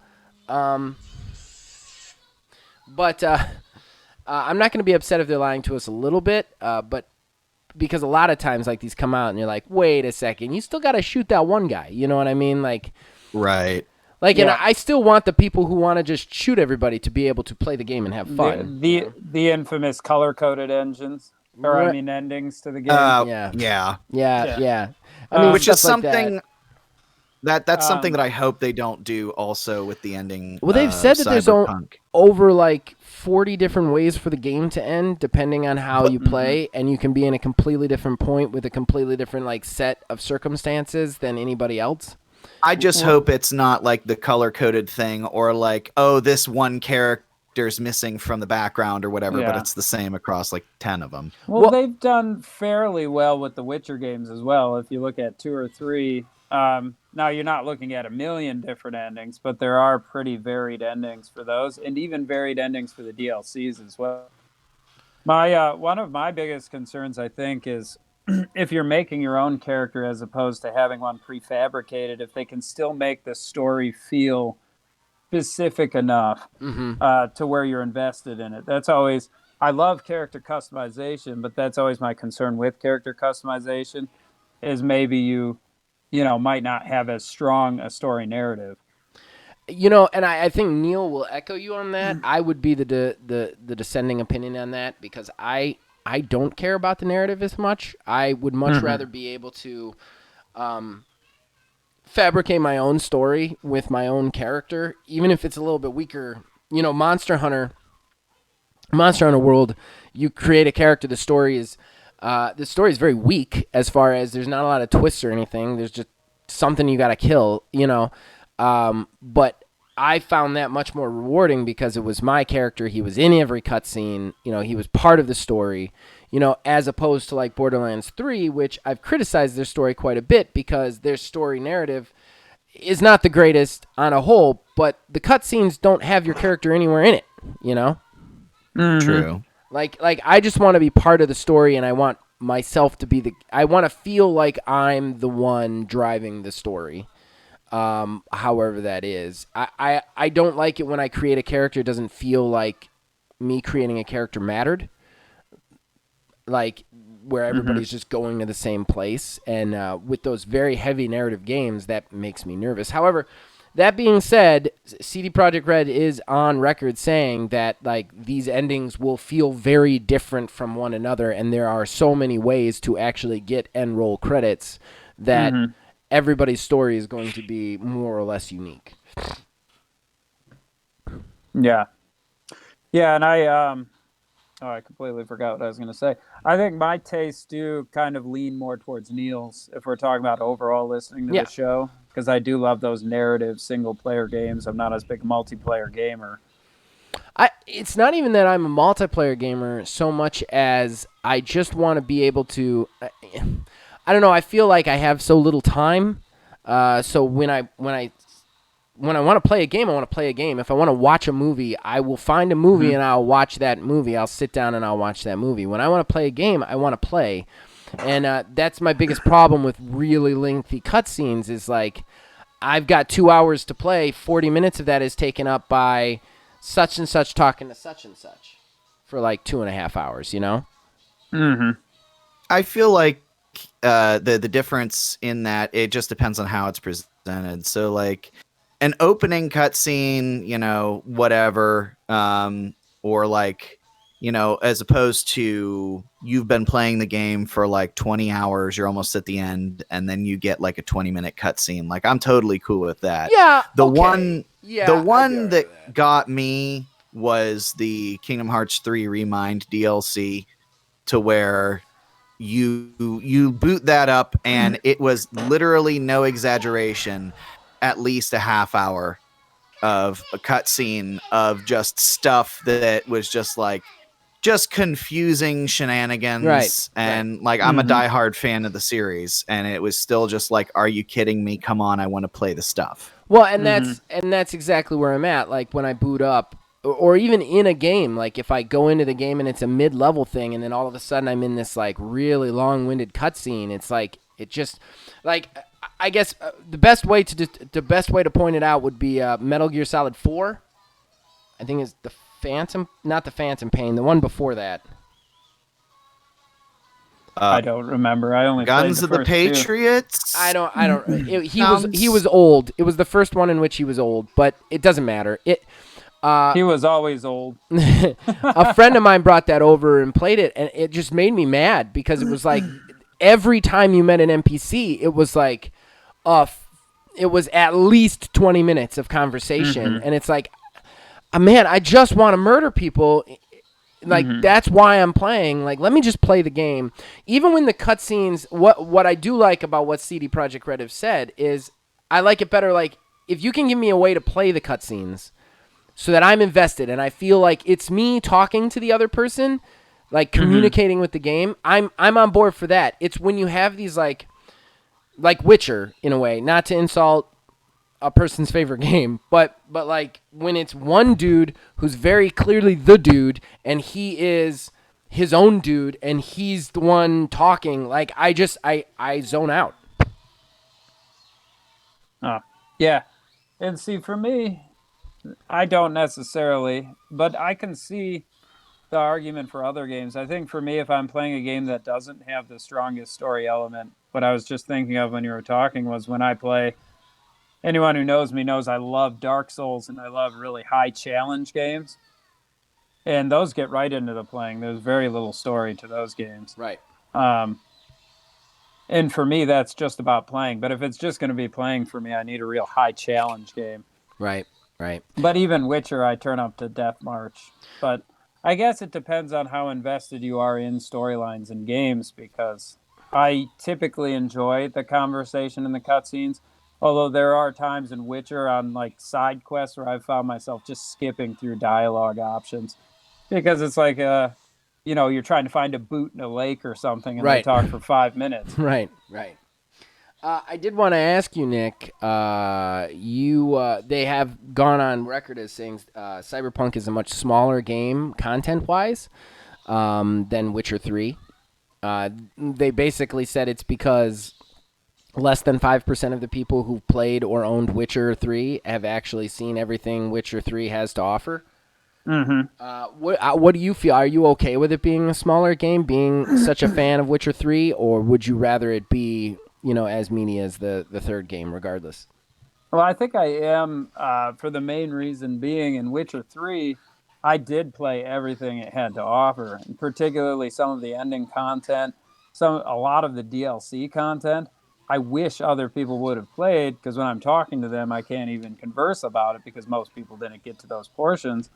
I'm not going to be upset if they're lying to us a little bit, but because a lot of times, like, these come out and you're like, wait a second, you still got to shoot that one guy. You know what I mean? Like, right. Like, and I still want the people who want to just shoot everybody to be able to play the game and have fun. The infamous color-coded engines, or I mean endings to the game. Yeah. I mean, which is stuff like something that's something that I hope they don't do also with the ending. Well, they've said that there's over like 40 different ways for the game to end, depending on how you play, and you can be in a completely different point with a completely different like set of circumstances than anybody else. I just hope it's not like the color-coded thing or like, oh, this one character's missing from the background or whatever, but it's the same across like 10 of them. Well, they've done fairly well with the Witcher games as well. If you look at 2 or 3, now you're not looking at a million different endings, but there are pretty varied endings for those, and even varied endings for the DLCs as well. One of my biggest concerns, I think, is if you're making your own character as opposed to having one prefabricated, if they can still make the story feel specific enough to where you're invested in it. That's always, I love character customization, but that's always my concern with character customization is maybe you might not have as strong a story narrative. And I think Neil will echo you on that. I would be the dissenting opinion on that because I don't care about the narrative as much. I would much rather be able to fabricate my own story with my own character, even if it's a little bit weaker. Monster Hunter World, you create a character. The story is very weak as far as there's not a lot of twists or anything. There's just something you got to kill, but I found that much more rewarding because it was my character. He was in every cutscene. He was part of the story, as opposed to like Borderlands 3, which I've criticized their story quite a bit because their story narrative is not the greatest on a whole, but the cutscenes don't have your character anywhere in it, Mm-hmm. True. Like I just want to be part of the story, and I want myself to be I want to feel like I'm the one driving the story. However that is. I don't like it when I create a character, it doesn't feel like me creating a character mattered. Like where everybody's just going to the same place. And with those very heavy narrative games, that makes me nervous. However, that being said, CDprojectred is on record saying that like these endings will feel very different from one another, and there are so many ways to actually get end roll credits that everybody's story is going to be more or less unique. Yeah. Yeah, and I completely forgot what I was going to say. I think my tastes do kind of lean more towards Neil's if we're talking about overall listening to the show, because I do love those narrative single-player games. I'm not as big a multiplayer gamer. It's not even that I'm a multiplayer gamer so much as I just want to be able to... I don't know, I feel like I have so little time, so when I want to play a game, I want to play a game. If I want to watch a movie, I will find a movie and I'll watch that movie. I'll sit down and I'll watch that movie. When I want to play a game, I want to play. And that's my biggest problem with really lengthy cutscenes is like I've got 2 hours to play. 40 minutes of that is taken up by such and such talking to such and such for like 2.5 hours, Mm-hmm. I feel like the difference in that it just depends on how it's presented. So like an opening cutscene, whatever, or like, as opposed to you've been playing the game for like 20 hours, you're almost at the end, and then you get like a 20-minute cutscene. Like I'm totally cool with that. Yeah. The okay. one that got me was the Kingdom Hearts 3 Remind DLC, to where you boot that up and it was literally, no exaggeration, at least a half hour of a cutscene of just stuff that was just like confusing shenanigans. Right. And like I'm a diehard fan of the series, and it was still just like, are you kidding me? Come on, I want to play the stuff. Well, and that's exactly where I'm at. Like when I boot up, or even in a game, like if I go into the game and it's a mid-level thing, and then all of a sudden I'm in this like really long-winded cutscene, it's like it just like I guess the best way to point it out would be Metal Gear Solid 4. I think it's not the Phantom Pain, the one before that. I don't remember. I only Guns played of the Two. Patriots. I don't. He was old. It was the first one in which he was old, but it doesn't matter. He was always old. A friend of mine brought that over and played it, and it just made me mad because it was like every time you met an NPC, it was like, it was at least 20 minutes of conversation, and it's like, man, I just want to murder people. Like that's why I'm playing. Like, let me just play the game. Even when the cutscenes, what I do like about what CDprojectred have said is, I like it better. Like, if you can give me a way to play the cutscenes, so that I'm invested and I feel like it's me talking to the other person, like communicating with the game, I'm on board for that. It's when you have these like Witcher in a way, not to insult a person's favorite game, but like when it's one dude who's very clearly the dude and he is his own dude and he's the one talking, like I zone out. Yeah. And see, for me, I don't necessarily, but I can see the argument for other games. I think for me, if I'm playing a game that doesn't have the strongest story element, what I was just thinking of when you were talking was when I play, anyone who knows me knows I love Dark Souls and I love really high challenge games. And those get right into the playing. There's very little story to those games. Right. And for me, that's just about playing. But if it's just going to be playing for me, I need a real high challenge game. Right. But even Witcher, I turn up to Death March. But I guess it depends on how invested you are in storylines and games, because I typically enjoy the conversation in the cutscenes. Although there are times in Witcher on like side quests where I've found myself just skipping through dialogue options because it's like you're trying to find a boot in a lake or something and they Right. talk for 5 minutes. Right. I did want to ask you, Nick. They have gone on record as saying Cyberpunk is a much smaller game content-wise than Witcher 3. They basically said it's because less than 5% of the people who've played or owned Witcher 3 have actually seen everything Witcher 3 has to offer. What do you feel? Are you okay with it being a smaller game, being such a fan of Witcher 3, or would you rather it be, as meaty as the third game, regardless? Well, I think I am for the main reason being in Witcher 3, I did play everything it had to offer, and particularly some of the ending content, a lot of the DLC content. I wish other people would have played because when I'm talking to them, I can't even converse about it because most people didn't get to those portions.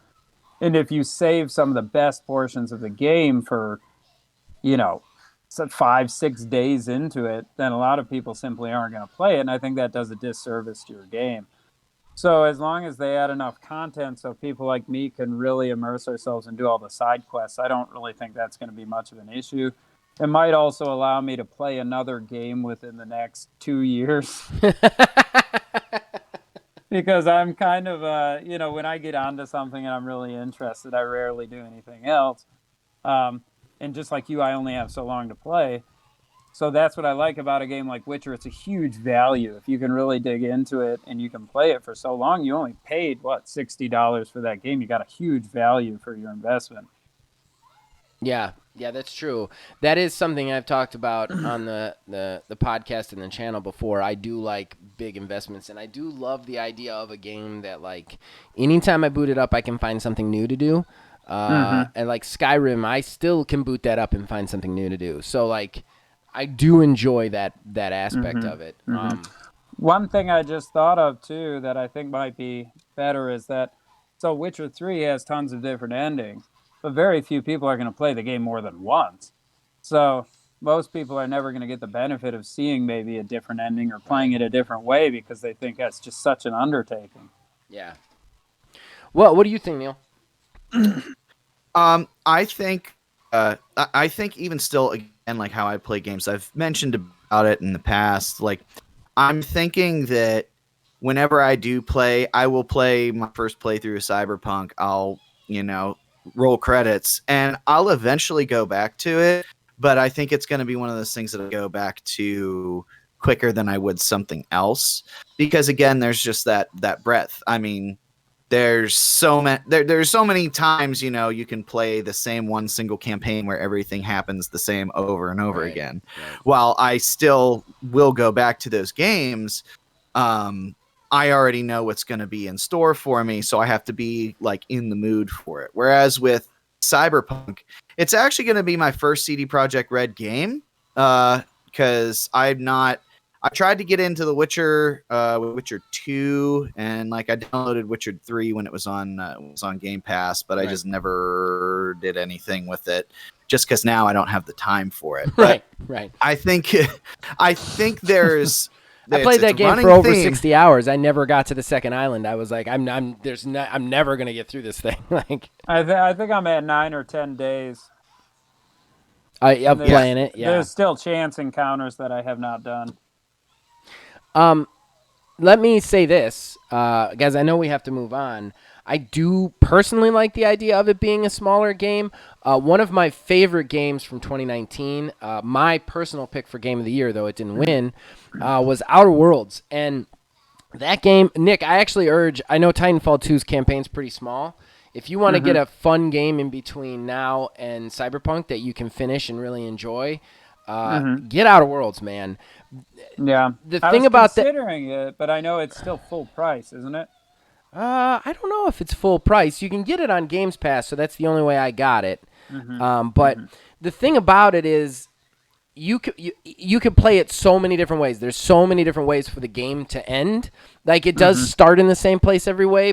And if you save some of the best portions of the game for, so 5-6 days into it, then a lot of people simply aren't going to play it. And I think that does a disservice to your game. So as long as they add enough content so people like me can really immerse ourselves and do all the side quests, I don't really think that's going to be much of an issue. It might also allow me to play another game within the next 2 years. Because I'm kind of, when I get onto something and I'm really interested, I rarely do anything else. And just like you, I only have so long to play. So that's what I like about a game like Witcher. It's a huge value. If you can really dig into it and you can play it for so long, you only paid, $60 for that game. You got a huge value for your investment. Yeah, that's true. That is something I've talked about on the podcast and the channel before. I do like big investments, and I do love the idea of a game that, like, anytime I boot it up, I can find something new to do. And like Skyrim, I still can boot that up and find something new to do. So, like, I do enjoy that aspect of it. One thing I just thought of, too, that I think might be better is that, so Witcher 3 has tons of different endings, but very few people are going to play the game more than once. So most people are never going to get the benefit of seeing maybe a different ending or playing it a different way because they think that's just such an undertaking. Yeah. Well, what do you think, Neil? I think even still, again, like how I play games, I've mentioned about it in the past. Like, I'm thinking that whenever I do play, I will play my first playthrough of Cyberpunk. I'll, roll credits, and I'll eventually go back to it. But I think it's going to be one of those things that I go back to quicker than I would something else, because again, there's just that breadth. I mean, there's so many times, you can play the same one single campaign where everything happens the same over and over again. Right. While I still will go back to those games, I already know what's going to be in store for me, so I have to be like in the mood for it. Whereas with Cyberpunk, it's actually going to be my first CDprojectred game, because I tried to get into the Witcher, Witcher 2, and like I downloaded Witcher 3 when it was on Game Pass, but I just never did anything with it, just because now I don't have the time for it. But right. I think there's. I played that game for over 60 hours. I never got to the second island. I was like, I'm never gonna get through this thing. Like, I think I'm at 9 or 10 days. I'm playing it. Yeah, there's still chance encounters that I have not done. Let me say this, guys. I know we have to move on. I do personally like the idea of it being a smaller game. One of my favorite games from 2019, my personal pick for Game of the Year, though it didn't win, was Outer Worlds. And that game, Nick, I actually urge, I know Titanfall 2's campaign's pretty small. If you want to get a fun game in between now and Cyberpunk that you can finish and really enjoy, get Outer Worlds, man. Yeah. The thing about that, considering it, but I know it's still full price, isn't it? I don't know if it's full price. You can get it on Games Pass, so that's the only way I got it. But the thing about it is, you could play it so many different ways. There's so many different ways for the game to end. Like, it does start in the same place every way,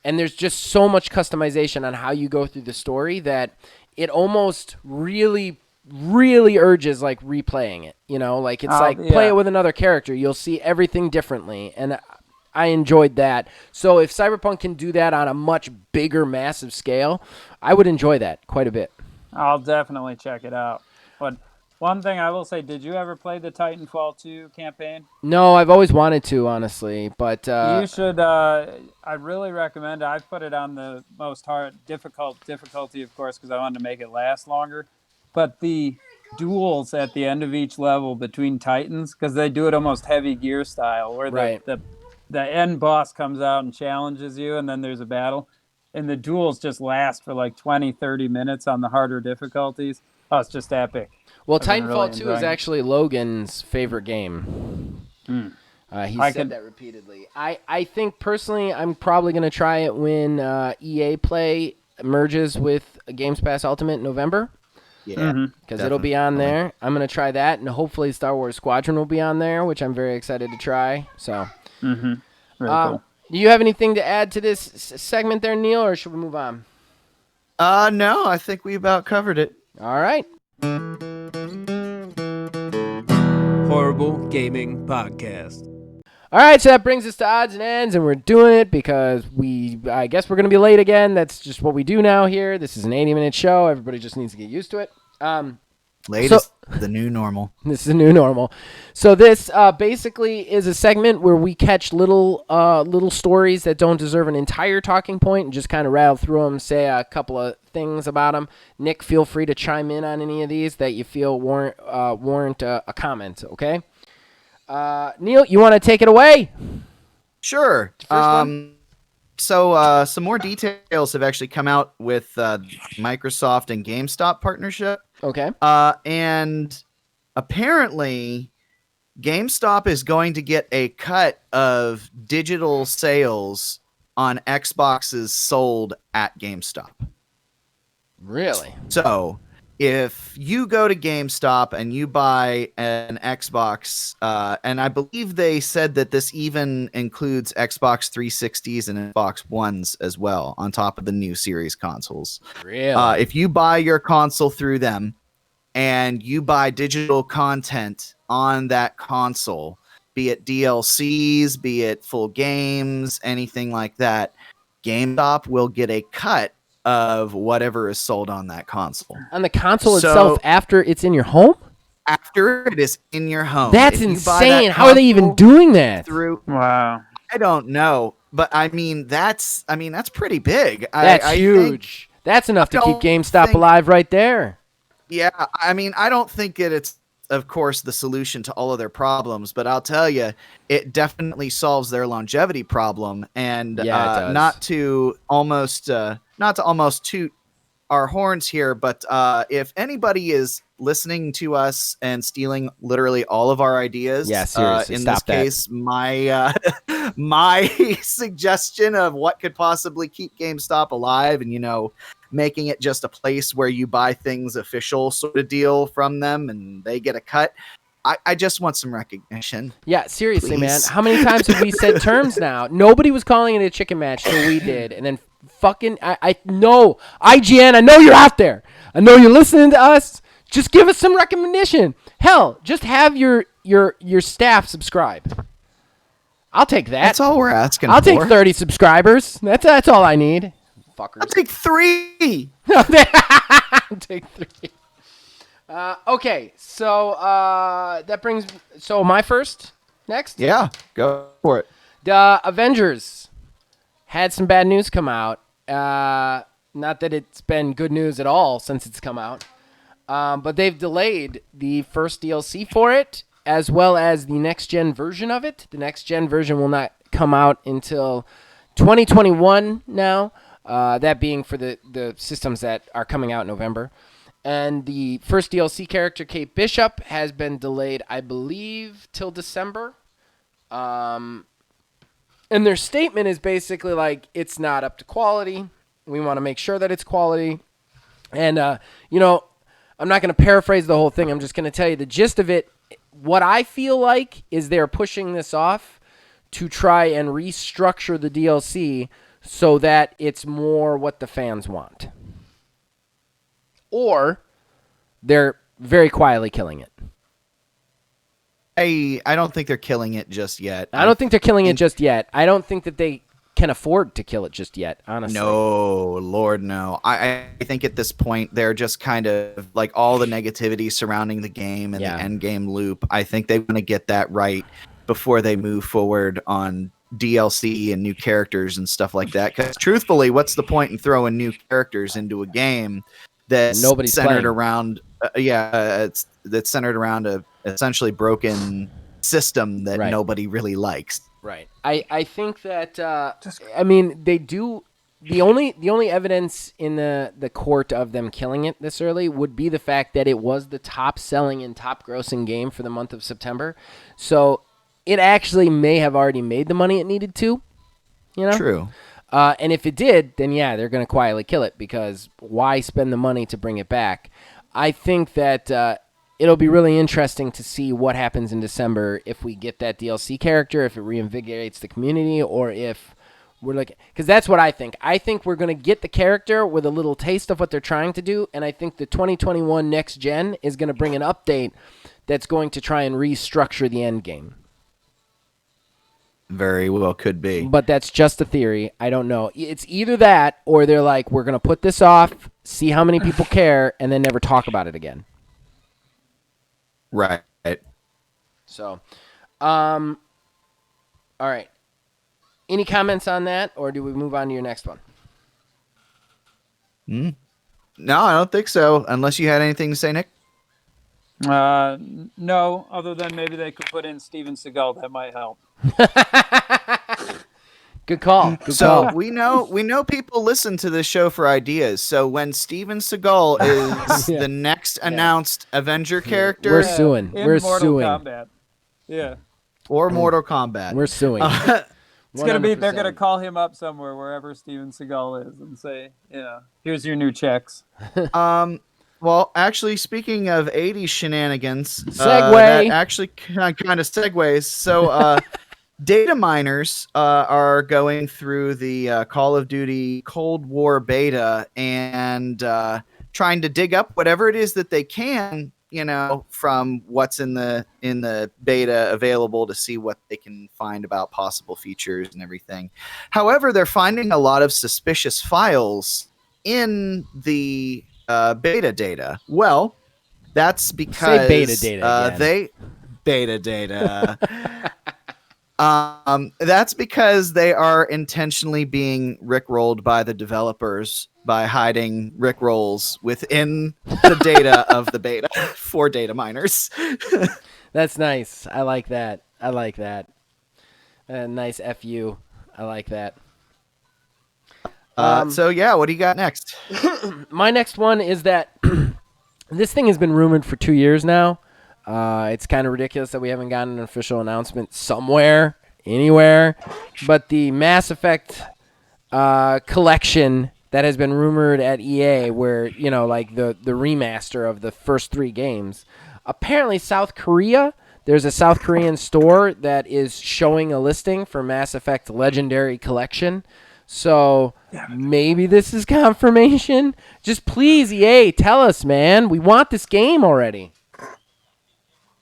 and there's just so much customization on how you go through the story that it almost really really urges like replaying it. You know, like it's like play it with another character. You'll see everything differently, and I enjoyed that. So if Cyberpunk can do that on a much bigger, massive scale, I would enjoy that quite a bit. I'll definitely check it out. But one thing I will say, did you ever play the Titanfall 2 campaign? No, I've always wanted to, honestly, but you should. I really recommend it. I've put it on the most difficulty, of course, because I wanted to make it last longer. But the duels at the end of each level between Titans, because they do it almost heavy gear style, where the end boss comes out and challenges you, and then there's a battle. And the duels just last for like 20, 30 minutes on the harder difficulties. Oh, it's just epic. Well, Titanfall 2 is actually Logan's favorite game. He said that repeatedly. I think, personally, I'm probably going to try it when EA Play merges with Games Pass Ultimate in November. Yeah. Because it'll be on there. I'm going to try that, and hopefully Star Wars Squadron will be on there, which I'm very excited to try. So, Very cool. Do you have anything to add to this segment there, Neil, or should we move on? No, I think we about covered it. All right. Horrible Gaming Podcast. All right, so that brings us to odds and ends, and we're doing it because I guess we're going to be late again. That's just what we do now here. This is an 80-minute show. Everybody just needs to get used to it. Late is the new normal. This is a new normal. So this basically is a segment where we catch little stories that don't deserve an entire talking point and just kind of rattle through them, say a couple of things about them. Nick, feel free to chime in on any of these that you feel warrant a comment, okay? Neil, you want to take it away? Sure. First one? So some more details have actually come out with Microsoft and GameStop partnership. Okay. And apparently GameStop is going to get a cut of digital sales on Xboxes sold at GameStop. Really? So if you go to GameStop and you buy an Xbox, and I believe they said that this even includes Xbox 360s and Xbox Ones as well, on top of the new series consoles. Really? If you buy your console through them and you buy digital content on that console, be it DLCs, be it full games, anything like that, GameStop will get a cut of whatever is sold on that console. On the console itself after it's in your home? After it is in your home. That's insane. How are they even doing that? Wow. I don't know, but I mean that's pretty big. That's huge. That's enough to keep GameStop alive right there. Yeah, I mean, I don't think it's of course the solution to all of their problems, but I'll tell you, it definitely solves their longevity problem. And not to almost toot our horns here, but if anybody is listening to us and stealing literally all of our ideas, seriously, in this case, my my suggestion of what could possibly keep GameStop alive, and making it just a place where you buy things official sort of deal from them and they get a cut. I just want some recognition. Yeah, seriously, Please. man. How many times have we said terms now? Nobody was calling it a chicken match till we did. And then fucking, I know, IGN, I know you're out there. I know you're listening to us. Just give us some recognition. Hell, just have your staff subscribe. I'll take that. That's all we're asking I'll for. take 30 subscribers. That's all I need. Fuckers. I'll take 3. I'll take 3. Okay, so that brings... So my first? Next? Yeah, go for it. The Avengers had some bad news come out. Not that it's been good news at all since it's come out. But they've delayed the first DLC for it, as well as the next-gen version of it. The next-gen version will not come out until 2021 now. That being for the systems that are coming out in November. And the first DLC character, Kate Bishop, has been delayed, I believe, till December. And their statement is basically like, it's not up to quality. We want to make sure that it's quality. And, I'm not going to paraphrase the whole thing. I'm just going to tell you the gist of it. What I feel like is they're pushing this off to try and restructure the DLC so that it's more what the fans want. Or they're very quietly killing it. I don't think they're killing it just yet. I don't think they're killing it just yet. I don't think that they can afford to kill it just yet, honestly. No, Lord, no. I think at this point they're just kind of like all the negativity surrounding the game and the end game loop. I think they want to get that right before they move forward on DLC and new characters and stuff like that. Because truthfully, what's the point in throwing new characters into a game that's Nobody's centered playing. Around? That's centered around a essentially broken system that nobody really likes. Right. I think that I mean they do the only evidence in the court of them killing it this early would be the fact that it was the top selling and top grossing game for the month of September. So it actually may have already made the money it needed to. You know? True. And if it did, then yeah, they're going to quietly kill it because why spend the money to bring it back? I think that it'll be really interesting to see what happens in December if we get that DLC character, if it reinvigorates the community, or if we're like, because that's what I think. I think we're going to get the character with a little taste of what they're trying to do, and I think the 2021 next gen is going to bring an update that's going to try and restructure the end game. Very well could be. But that's just a theory. I don't know. It's either that or they're like, we're going to put this off, see how many people care, and then never talk about it again. Right. So, all right. Any comments on that, or do we move on to your next one? No, I don't think so. Unless you had anything to say, Nick. No, other than maybe they could put in Steven Seagal. That might help. Good call. Good So call. we know people listen to this show for ideas. So when Steven Seagal is the next announced Avenger character, We're suing. In We're Mortal suing. Kombat. Yeah. or Mortal Kombat, We're suing. It's gonna be. They're 100%. gonna call him up somewhere, wherever Steven Seagal is, and say, here's your new checks. Well, actually, speaking of 80s shenanigans, Segue. that actually kind of segues. So, data miners are going through the Call of Duty Cold War beta and trying to dig up whatever it is that they can, from what's in the beta available to see what they can find about possible features and everything. However, they're finding a lot of suspicious files in the beta data. Well, that's because Say beta data again. Beta data. That's because they are intentionally being rickrolled by the developers by hiding rickrolls within the data of the beta for data miners. That's nice. I like that. Nice FU. I like that. So yeah, what do you got next? My next one is that this thing has been rumored for 2 years now. It's kind of ridiculous that we haven't gotten an official announcement somewhere, anywhere. But the Mass Effect collection that has been rumored at EA, where, like the remaster of the first 3 games. Apparently, South Korea, there's a South Korean store that is showing a listing for Mass Effect Legendary Collection. So maybe this is confirmation. Just please, EA, tell us, man. We want this game already.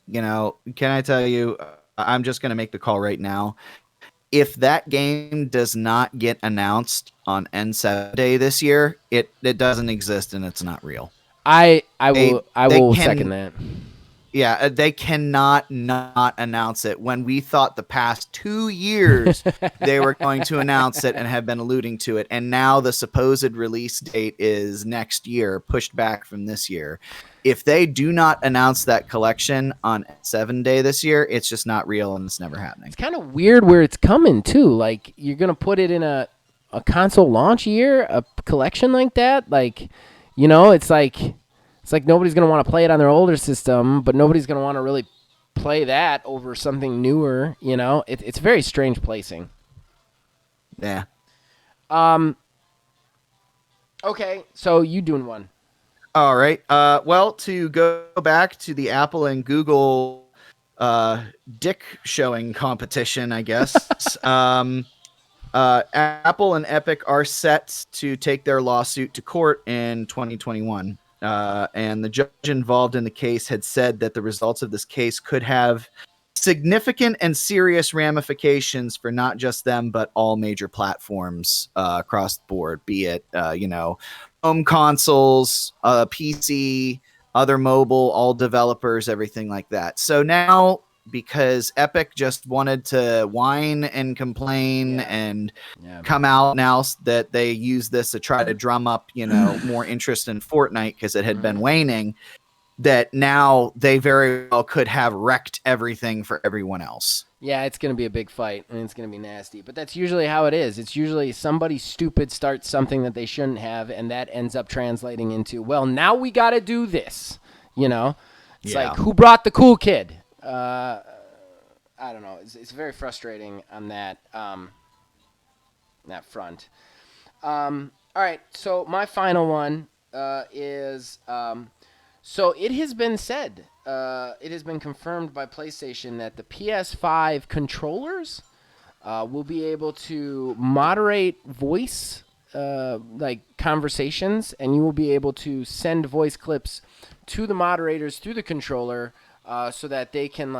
Can I tell you, I'm just going to make the call right now. If that game does not get announced on N7 Day this year, it doesn't exist and it's not real. I will second that. Yeah, they cannot not announce it. When we thought the past 2 years they were going to announce it and have been alluding to it, and now the supposed release date is next year, pushed back from this year. If they do not announce that collection on 7 Day this year, it's just not real and it's never happening. It's kind of weird where it's coming too. Like, you're gonna put it in a console launch year, a collection like that. Like, it's like nobody's going to want to play it on their older system, but nobody's going to want to really play that over something newer, It's very strange placing. Yeah. Okay, so you doing one. All right. Well, to go back to the Apple and Google dick showing competition, I guess. Apple and Epic are set to take their lawsuit to court in 2021. and the judge involved in the case had said that the results of this case could have significant and serious ramifications for not just them, but all major platforms across the board, be it, home consoles, PC, other mobile, all developers, everything like that. So now, because Epic just wanted to whine and complain and come out now that they use this to try to drum up, more interest in Fortnite because it had been waning, that now they very well could have wrecked everything for everyone else. Yeah, it's going to be a big fight, and it's going to be nasty. But that's usually how it is. It's usually somebody stupid starts something that they shouldn't have, and that ends up translating into, well, now we got to do this. It's like, who brought the cool kid? I don't know. It's very frustrating on that front. All right, so my final one is... So it has been said, it has been confirmed by PlayStation that the PS5 controllers will be able to moderate voice, like conversations, and you will be able to send voice clips to the moderators through the controller so that they can,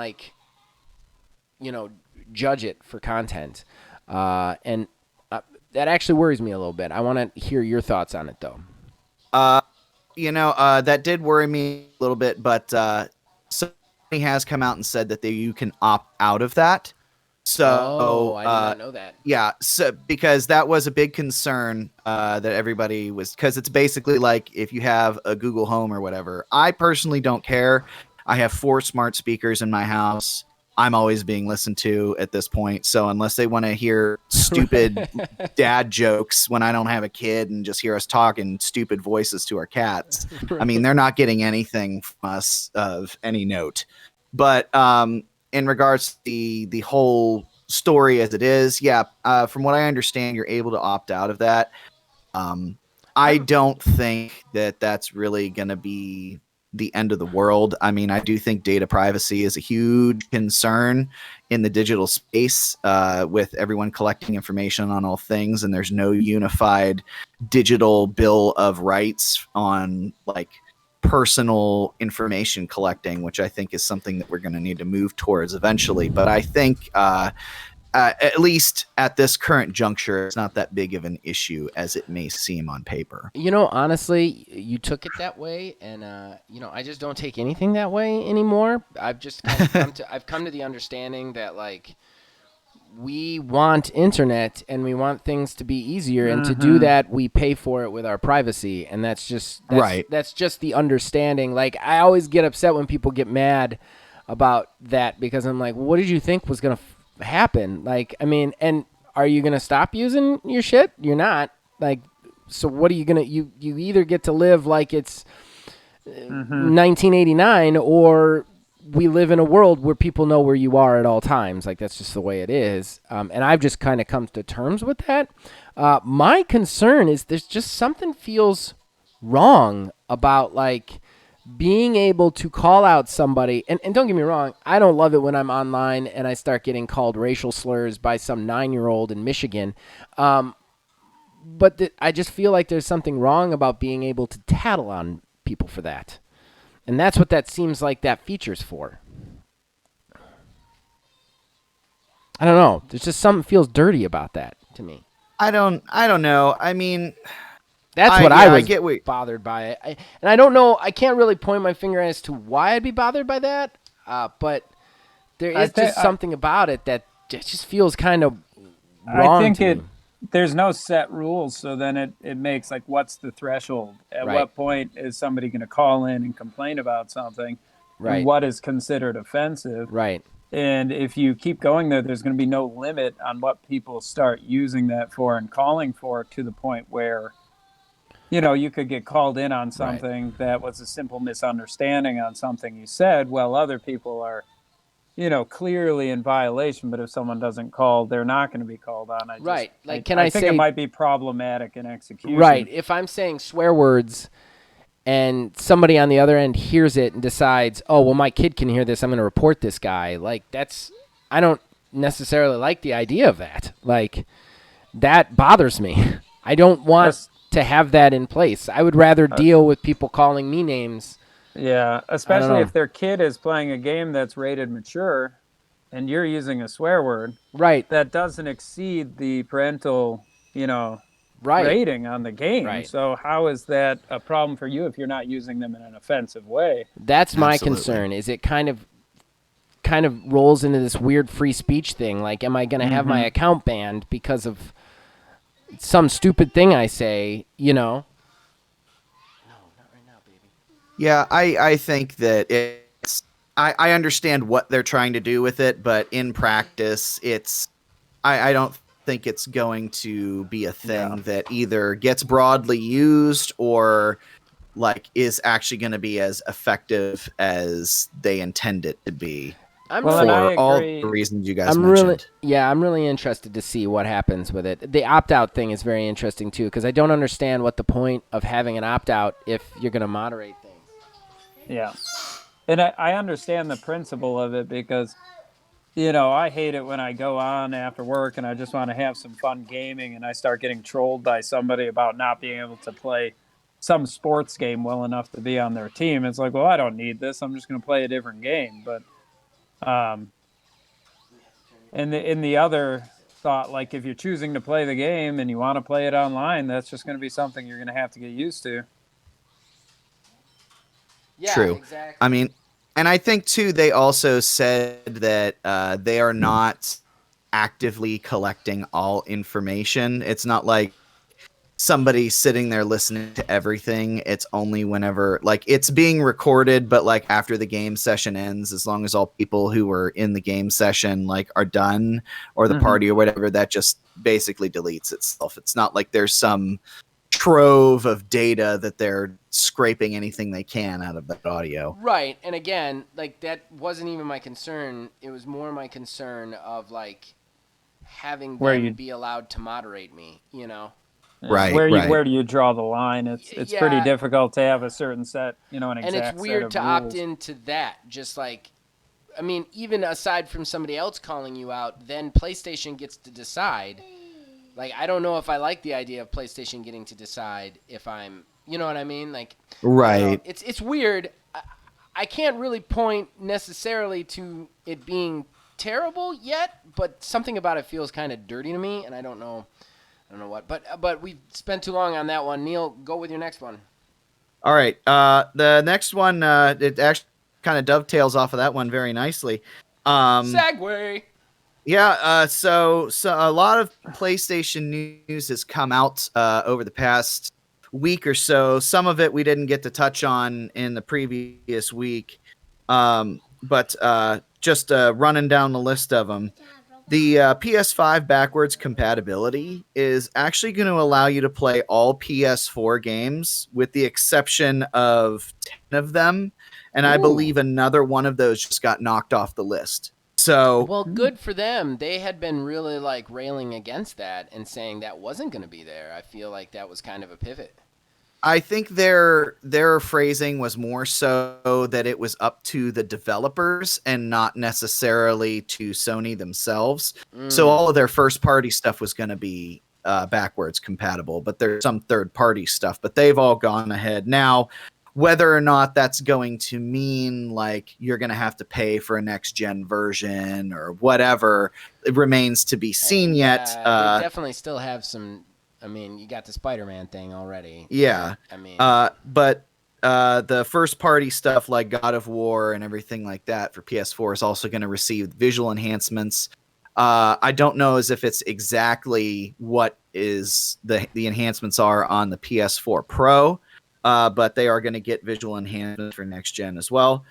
judge it for content. And that actually worries me a little bit. I want to hear your thoughts on it, though. That did worry me a little bit, but Sony has come out and said that you can opt out of that. So, I did not know that. Yeah, so because that was a big concern that everybody was, because it's basically like if you have a Google Home or whatever. I personally don't care. I have 4 smart speakers in my house. I'm always being listened to at this point. So unless they want to hear stupid dad jokes when I don't have a kid and just hear us talking stupid voices to our cats, I mean, they're not getting anything from us of any note. But in regards to the whole story as it is, from what I understand, you're able to opt out of that. I don't think that that's really going to be the end of the world. I mean, I do think data privacy is a huge concern in the digital space, with everyone collecting information on all things, and there's no unified digital bill of rights on personal information collecting, which I think is something that we're going to need to move towards eventually. But I think at least at this current juncture, it's not that big of an issue as it may seem on paper. Honestly, you took it that way, and I just don't take anything that way anymore. I've just come to the understanding that we want internet and we want things to be easier, and to do that, we pay for it with our privacy, and that's just the understanding. I always get upset when people get mad about that because I'm like, what did you think was gonna happen? And are you gonna stop using your shit? You're not. So what are you gonna? You either get to live like it's 1989, or we live in a world where people know where you are at all times. That's just the way it is. And I've just kind of come to terms with that. My concern is there's just something feels wrong about being able to call out somebody, and don't get me wrong, I don't love it when I'm online and I start getting called racial slurs by some 9-year-old in Michigan. But I just feel like there's something wrong about being able to tattle on people for that. And that's what that seems like that feature's for. I don't know. There's just something feels dirty about that to me. I don't know. I mean... That's what I was bothered by it. And I don't know. I can't really point my finger as to why I'd be bothered by that. But there is just something about it that just feels kind of wrong. I think there's no set rules. So then it makes what's the threshold? At what point is somebody going to call in and complain about something? Right. And what is considered offensive? Right. And if you keep going there, there's going to be no limit on what people start using that for and calling for, to the point where you could get called in on something that was a simple misunderstanding on something you said. Well, other people are, clearly in violation, but if someone doesn't call, they're not going to be called on. I think it might be problematic in execution. Right. If I'm saying swear words and somebody on the other end hears it and decides, oh, well, my kid can hear this, I'm going to report this guy. I don't necessarily like the idea of that. That bothers me. I don't want to have that in place. I would rather deal with people calling me names. Yeah, especially if their kid is playing a game that's rated mature and you're using a swear word Right. that doesn't exceed the parental, Right. rating on the game. Right. So how is that a problem for you if you're not using them in an offensive way? That's my Absolutely. concern. Is it kind of rolls into this weird free speech thing? Like, am I going to have my account banned because of some stupid thing I say, Yeah, I think that it's I understand what they're trying to do with it, but in practice, I don't think it's going to be a thing that either gets broadly used or like is actually going to be as effective as they intend it to be. I'm Well, really, and I For all agree. the reasons you guys I'm mentioned. I'm really interested to see what happens with it. The opt-out thing is very interesting too, because I don't understand what the point of having an opt-out if you're going to moderate things. Yeah. And I understand the principle of it because, I hate it when I go on after work and I just want to have some fun gaming and I start getting trolled by somebody about not being able to play some sports game well enough to be on their team. It's like, well, I don't need this. I'm just going to play a different game. But, in the other thought, like if you're choosing to play the game and you want to play it online, that's just going to be something you're going to have to get used to. Yeah, True. exactly. I mean, and I think too, they also said that they are not actively collecting all information. It's not like somebody sitting there listening to everything. It's only whenever like it's being recorded, but like after the game session ends, as long as all people who were in the game session like are done or the party or whatever, that just basically deletes itself. It's not like there's some trove of data that they're scraping anything they can out of that audio. Right, and again, like that wasn't even my concern. It was more my concern of like having them be allowed to moderate me, Right, Where do you draw the line? It's pretty Yeah. difficult to have a certain set, an exact And it's set weird of to rules. opt into that. Just like, I mean, even aside from somebody else calling you out, then PlayStation gets to decide. Like, I don't know if I like the idea of PlayStation getting to decide if I'm, you know what I mean? Like, Right. it's weird. I can't really point necessarily to it being terrible yet, but something about it feels kind of dirty to me, and I don't know what. But we've spent too long on that one. Neil, go with your next one. All right. The next one, it actually kind of dovetails off of that one very nicely. Segway. Yeah. So a lot of PlayStation news has come out over the past week or so. Some of it we didn't get to touch on in the previous week, but just running down the list of them. The PS5 backwards compatibility is actually going to allow you to play all PS4 games with the exception of 10 of them. And I believe another one of those just got knocked off the list. So, well, good for them. They had been really like railing against that and saying that wasn't going to be there. I feel like that was kind of a pivot. I think their phrasing was more so that it was up to the developers and not necessarily to Sony themselves. So all of their first party stuff was going to be backwards compatible, but there's some third party stuff, but they've all gone ahead. Now, whether or not that's going to mean like you're going to have to pay for a next gen version or whatever, it remains to be seen yet. They definitely still have some. I mean, you got the Spider-Man thing already. Yeah. I mean, but the first party stuff like God of War and everything like that for PS4 is also going to receive visual enhancements. I don't know as if it's exactly what is the enhancements are on the PS4 Pro, but they are going to get visual enhancements for next gen as well.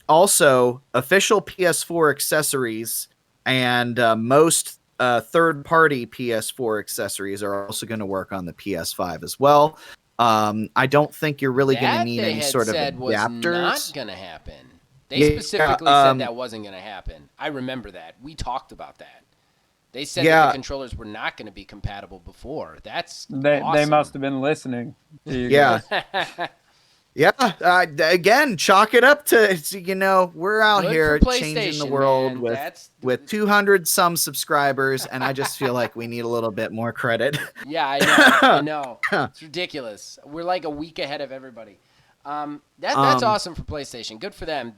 Also, official PS4 accessories and most third-party PS4 accessories are also going to work on the PS5 as well. I don't think you're really going to need any sort of adapters. Was not going to happen. They specifically said that wasn't going to happen. I remember that. We talked about that. They said that the controllers were not going to be compatible before. That's awesome. They must have been listening to you guys. Yeah, again, chalk it up to we're out Good here for changing the PlayStation, world man. with That's 200 some subscribers, and I just feel like we need a little bit more credit. yeah, I know, I know. It's ridiculous. We're like a week ahead of everybody. That's Um, awesome for PlayStation. Good for them.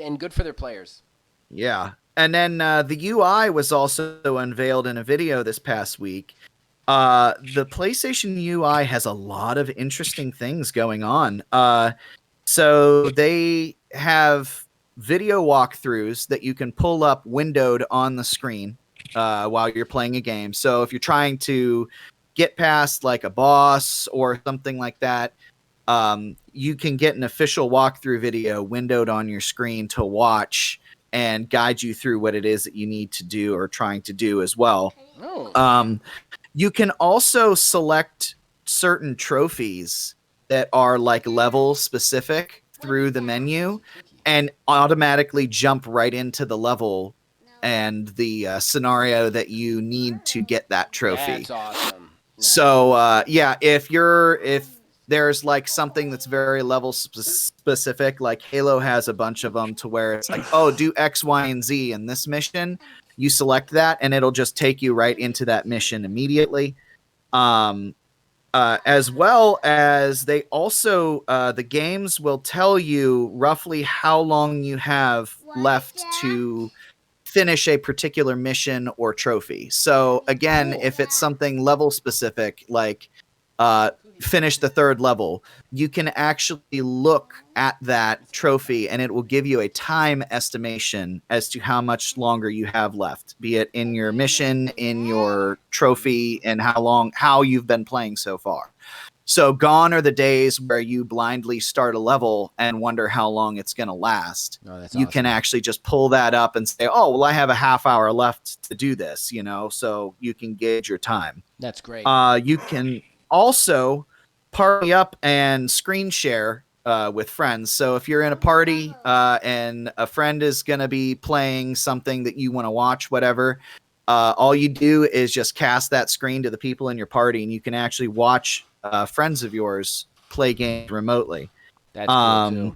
And good for their players. yeah, and then the UI was also unveiled in a video this past week. The PlayStation UI has a lot of interesting things going on. So they have video walkthroughs that you can pull up windowed on the screen while you're playing a game. So if you're trying to get past like a boss or something like that, you can get an official walkthrough video windowed on your screen to watch and guide you through what it is that you need to do or trying to do as well. Oh. You can also select certain trophies that are like level specific through the menu and automatically jump right into the level and the scenario that you need to get that trophy. That's awesome. So yeah, if there's like something that's very level specific, like Halo has a bunch of them to where it's like, oh, do X, Y, and Z in this mission. You select that, and it'll just take you right into that mission immediately. As well as they also, the games will tell you roughly how long you have left to finish a particular mission or trophy. So again, if it's something level specific, like finish the third level, you can actually look at that trophy and it will give you a time estimation as to how much longer you have left, be it in your mission, in your trophy, and how you've been playing so far. So gone are the days where you blindly start a level and wonder how long it's going to last. You can actually just pull that up and say, oh, well, I have a half hour left to do this, so you can gauge your time. That's great. You can also party up and screen share with friends. So if you're in a party and a friend is going to be playing something that you want to watch, whatever, all you do is just cast that screen to the people in your party, and you can actually watch friends of yours play games remotely. That's cool too.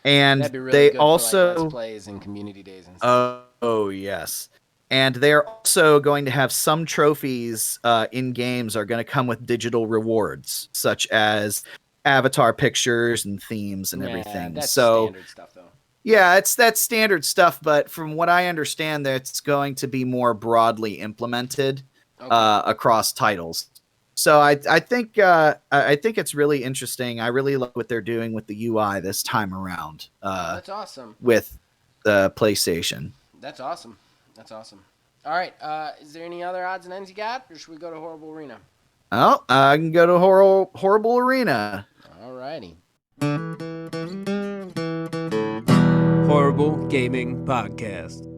And that'd be really they good also for, like, Let's Plays and community days and stuff. Oh yes. And they're also going to have some trophies in games are going to come with digital rewards, such as avatar pictures and themes and everything. That's so standard stuff, though. Yeah, that's standard stuff, but from what I understand, that's going to be more broadly implemented across titles. So I think it's really interesting. I really love what they're doing with the UI this time around. That's awesome. With the PlayStation. That's awesome. That's awesome. All right. Is there any other odds and ends you got, or should we go to Horrible Arena? Oh, I can go to Horrible Arena. All righty. Horrible Gaming Podcast.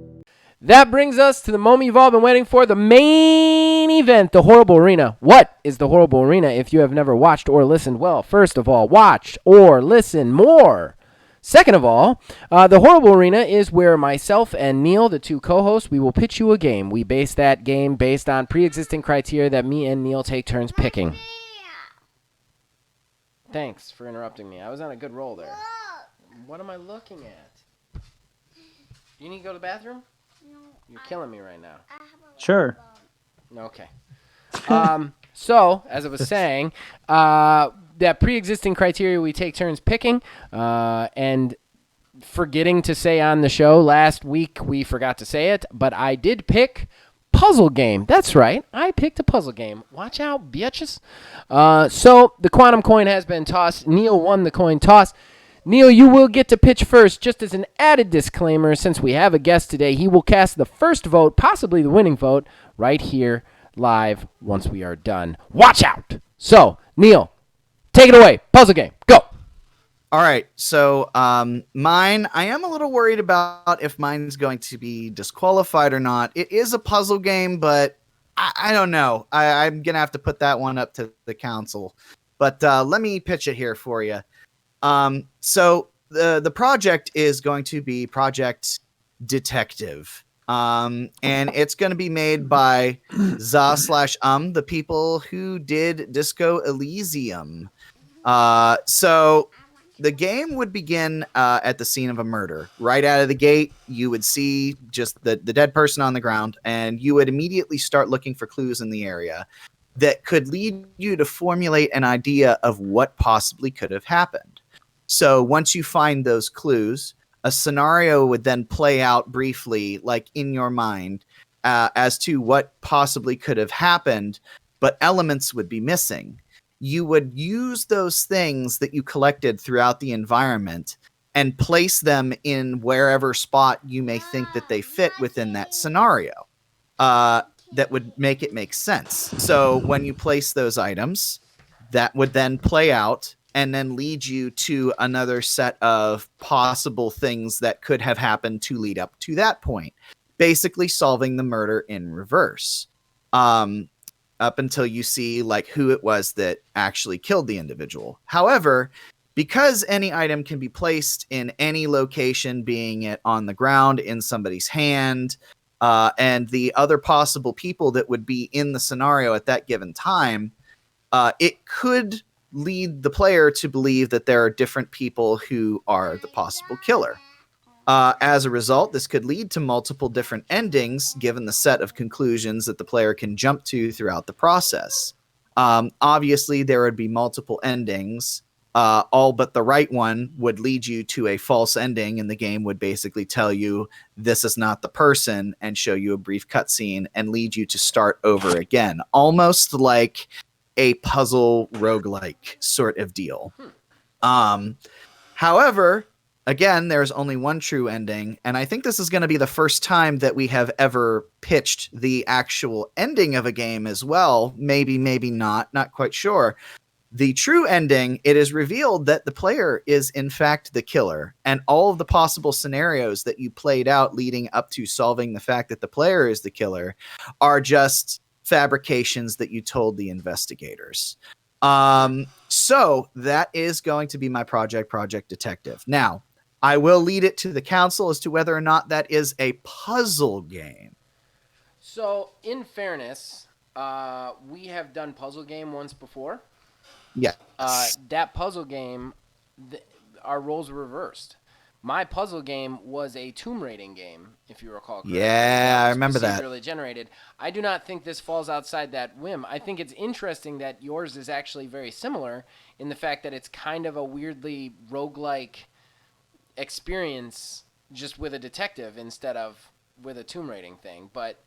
That brings us to the moment you've all been waiting for, the main event, the Horrible Arena. What is the Horrible Arena if you have never watched or listened? Well, first of all, watch or listen more. Second of all, the Horrible Arena is where myself and Neil, the two co-hosts, we will pitch you a game. We base that game based on pre-existing criteria that me and Neil take turns picking. Thanks for interrupting me. I was on a good roll there. What am I looking at? You need to go to the bathroom? No. You're killing me right now. Sure. Okay. So, as I was saying, that pre-existing criteria we take turns picking, and forgetting to say on the show last week, we forgot to say it, but I did pick puzzle game. That's right. I picked a puzzle game. Watch out, bitches. So, the quantum coin has been tossed. Neil won the coin toss. Neil, you will get to pitch first. Just as an added disclaimer, since we have a guest today, he will cast the first vote, possibly the winning vote, right here live once we are done. Watch out. So, Neil, take it away. Puzzle game. Go. All right. So mine, I am a little worried about if mine's going to be disqualified or not. It is a puzzle game, but I don't know. I'm going to have to put that one up to the council. But let me pitch it here for you. So the project is going to be Project Detective. And it's going to be made by Za/, the people who did Disco Elysium. So the game would begin at the scene of a murder. Right out of the gate, you would see just the dead person on the ground, and you would immediately start looking for clues in the area that could lead you to formulate an idea of what possibly could have happened. So once you find those clues, a scenario would then play out briefly, like in your mind, as to what possibly could have happened, but elements would be missing. You would use those things that you collected throughout the environment and place them in wherever spot you may think that they fit within that scenario. That would make it make sense. So when you place those items, that would then play out and then lead you to another set of possible things that could have happened to lead up to that point. Basically solving the murder in reverse. Up until you see like who it was that actually killed the individual. However, because any item can be placed in any location, being it on the ground, in somebody's hand, and the other possible people that would be in the scenario at that given time, it could lead the player to believe that there are different people who are the possible killer. As a result, this could lead to multiple different endings, given the set of conclusions that the player can jump to throughout the process. Obviously, there would be multiple endings. All but the right one would lead you to a false ending, and the game would basically tell you this is not the person and show you a brief cutscene and lead you to start over again. Almost like a puzzle roguelike sort of deal. However, again, there's only one true ending, and I think this is going to be the first time that we have ever pitched the actual ending of a game as well. Maybe not quite sure. The true ending, it is revealed that the player is in fact the killer, and all of the possible scenarios that you played out leading up to solving the fact that the player is the killer are just fabrications that you told the investigators. So that is going to be my Project Detective. Now, I will lead it to the council as to whether or not that is a puzzle game. So, in fairness, we have done puzzle game once before. Yeah. That puzzle game, our roles were reversed. My puzzle game was a tomb raiding game, if you recall correctly. Yeah, I remember that. Procedurally generated. I do not think this falls outside that whim. I think it's interesting that yours is actually very similar in the fact that it's kind of a weirdly roguelike experience just with a detective instead of with a tomb raiding thing. But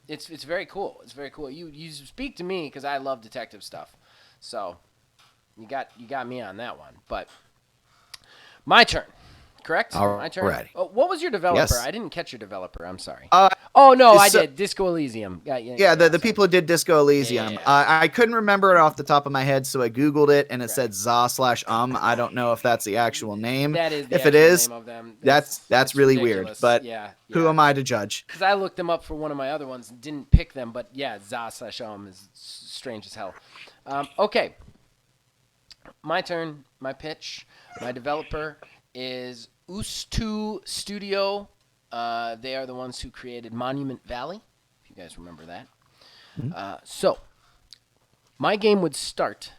it's very cool. It's very cool. You speak to me because I love detective stuff. So you got me on that one. But my turn. Correct? My turn? Alrighty. Oh, what was your developer? Yes. I didn't catch your developer. I'm sorry. I did. Disco Elysium. The people who did Disco Elysium. Yeah. I couldn't remember it off the top of my head, so I Googled it, and it said za/. I don't know if that's the actual name. That is the if it actual is, name of them. that's really ridiculous. weird. But yeah. who am I to judge? Because I looked them up for one of my other ones and didn't pick them, but yeah, za/. Is strange as hell. Okay. My turn. My pitch. My developer is Ustu Studio. They are the ones who created Monument Valley, if you guys remember that. Mm-hmm. So, my game would start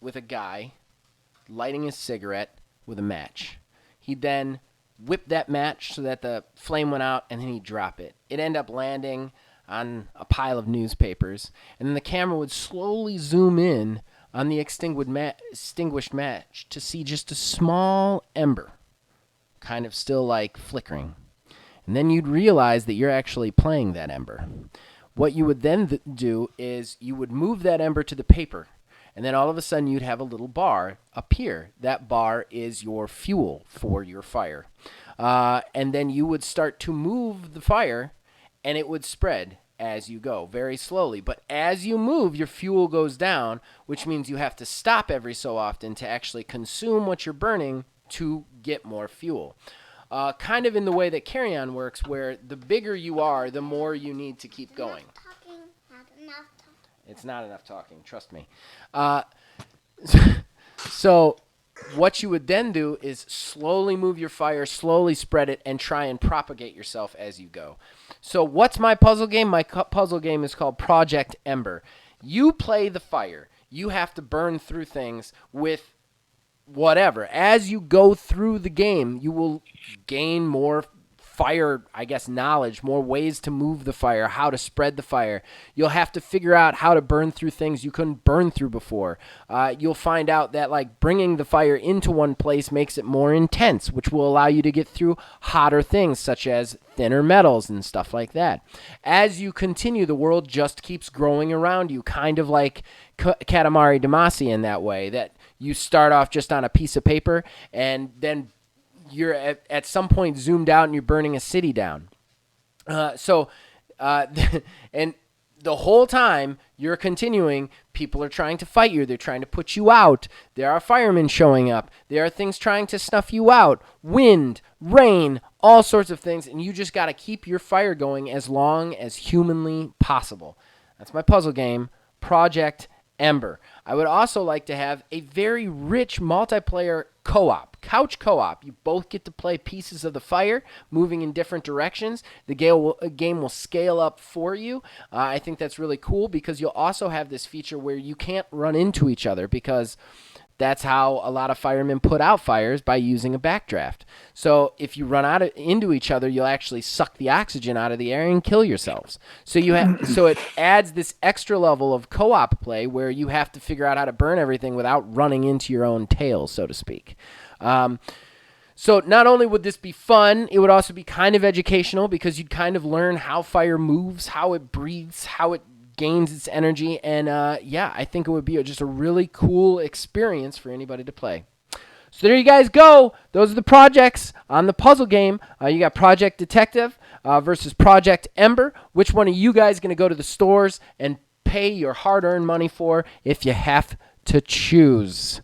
with a guy lighting a cigarette with a match. He'd then whip that match so that the flame went out, and then he'd drop it. It'd end up landing on a pile of newspapers, and then the camera would slowly zoom in on the extinguished match to see just a small ember, kind of still like flickering. And then you'd realize that you're actually playing that ember. What you would then do is you would move that ember to the paper, and then all of a sudden you'd have a little bar appear. That bar is your fuel for your fire. And then you would start to move the fire, and it would spread as you go, very slowly. But as you move, your fuel goes down, which means you have to stop every so often to actually consume what you're burning to get more fuel. Kind of in the way that Carry On works, where the bigger you are, the more you need to keep going. Not enough talking. It's not enough talking, trust me. So what you would then do is slowly move your fire, slowly spread it, and try and propagate yourself as you go. So what's my puzzle game? My puzzle game is called Project Ember. You play the fire. You have to burn through things with whatever. As you go through the game, you will gain more fire, I guess, knowledge, more ways to move the fire, how to spread the fire. You'll have to figure out how to burn through things you couldn't burn through before. You'll find out that like bringing the fire into one place makes it more intense, which will allow you to get through hotter things such as thinner metals and stuff like that. As you continue, the world just keeps growing around you, kind of like Katamari Damacy in that way, that you start off just on a piece of paper and then you're at some point zoomed out and you're burning a city down. And the whole time you're continuing, people are trying to fight you. They're trying to put you out. There are firemen showing up. There are things trying to snuff you out. Wind, rain, all sorts of things. And you just got to keep your fire going as long as humanly possible. That's my puzzle game, Project Ember. I would also like to have a very rich multiplayer co-op, couch co-op. You both get to play pieces of the fire, moving in different directions. The game will scale up for you. I think that's really cool because you'll also have this feature where you can't run into each other because that's how a lot of firemen put out fires, by using a backdraft. So if you run into each other, you'll actually suck the oxygen out of the air and kill yourselves. So so it adds this extra level of co-op play where you have to figure out how to burn everything without running into your own tail, so to speak. So not only would this be fun, it would also be kind of educational because you'd kind of learn how fire moves, how it breathes, how it gains its energy, and I think it would be just a really cool experience for anybody to play. So there you guys go. Those are the projects on the puzzle game. You got Project Detective versus Project Ember. Which one are you guys going to go to the stores and pay your hard-earned money for if you have to choose?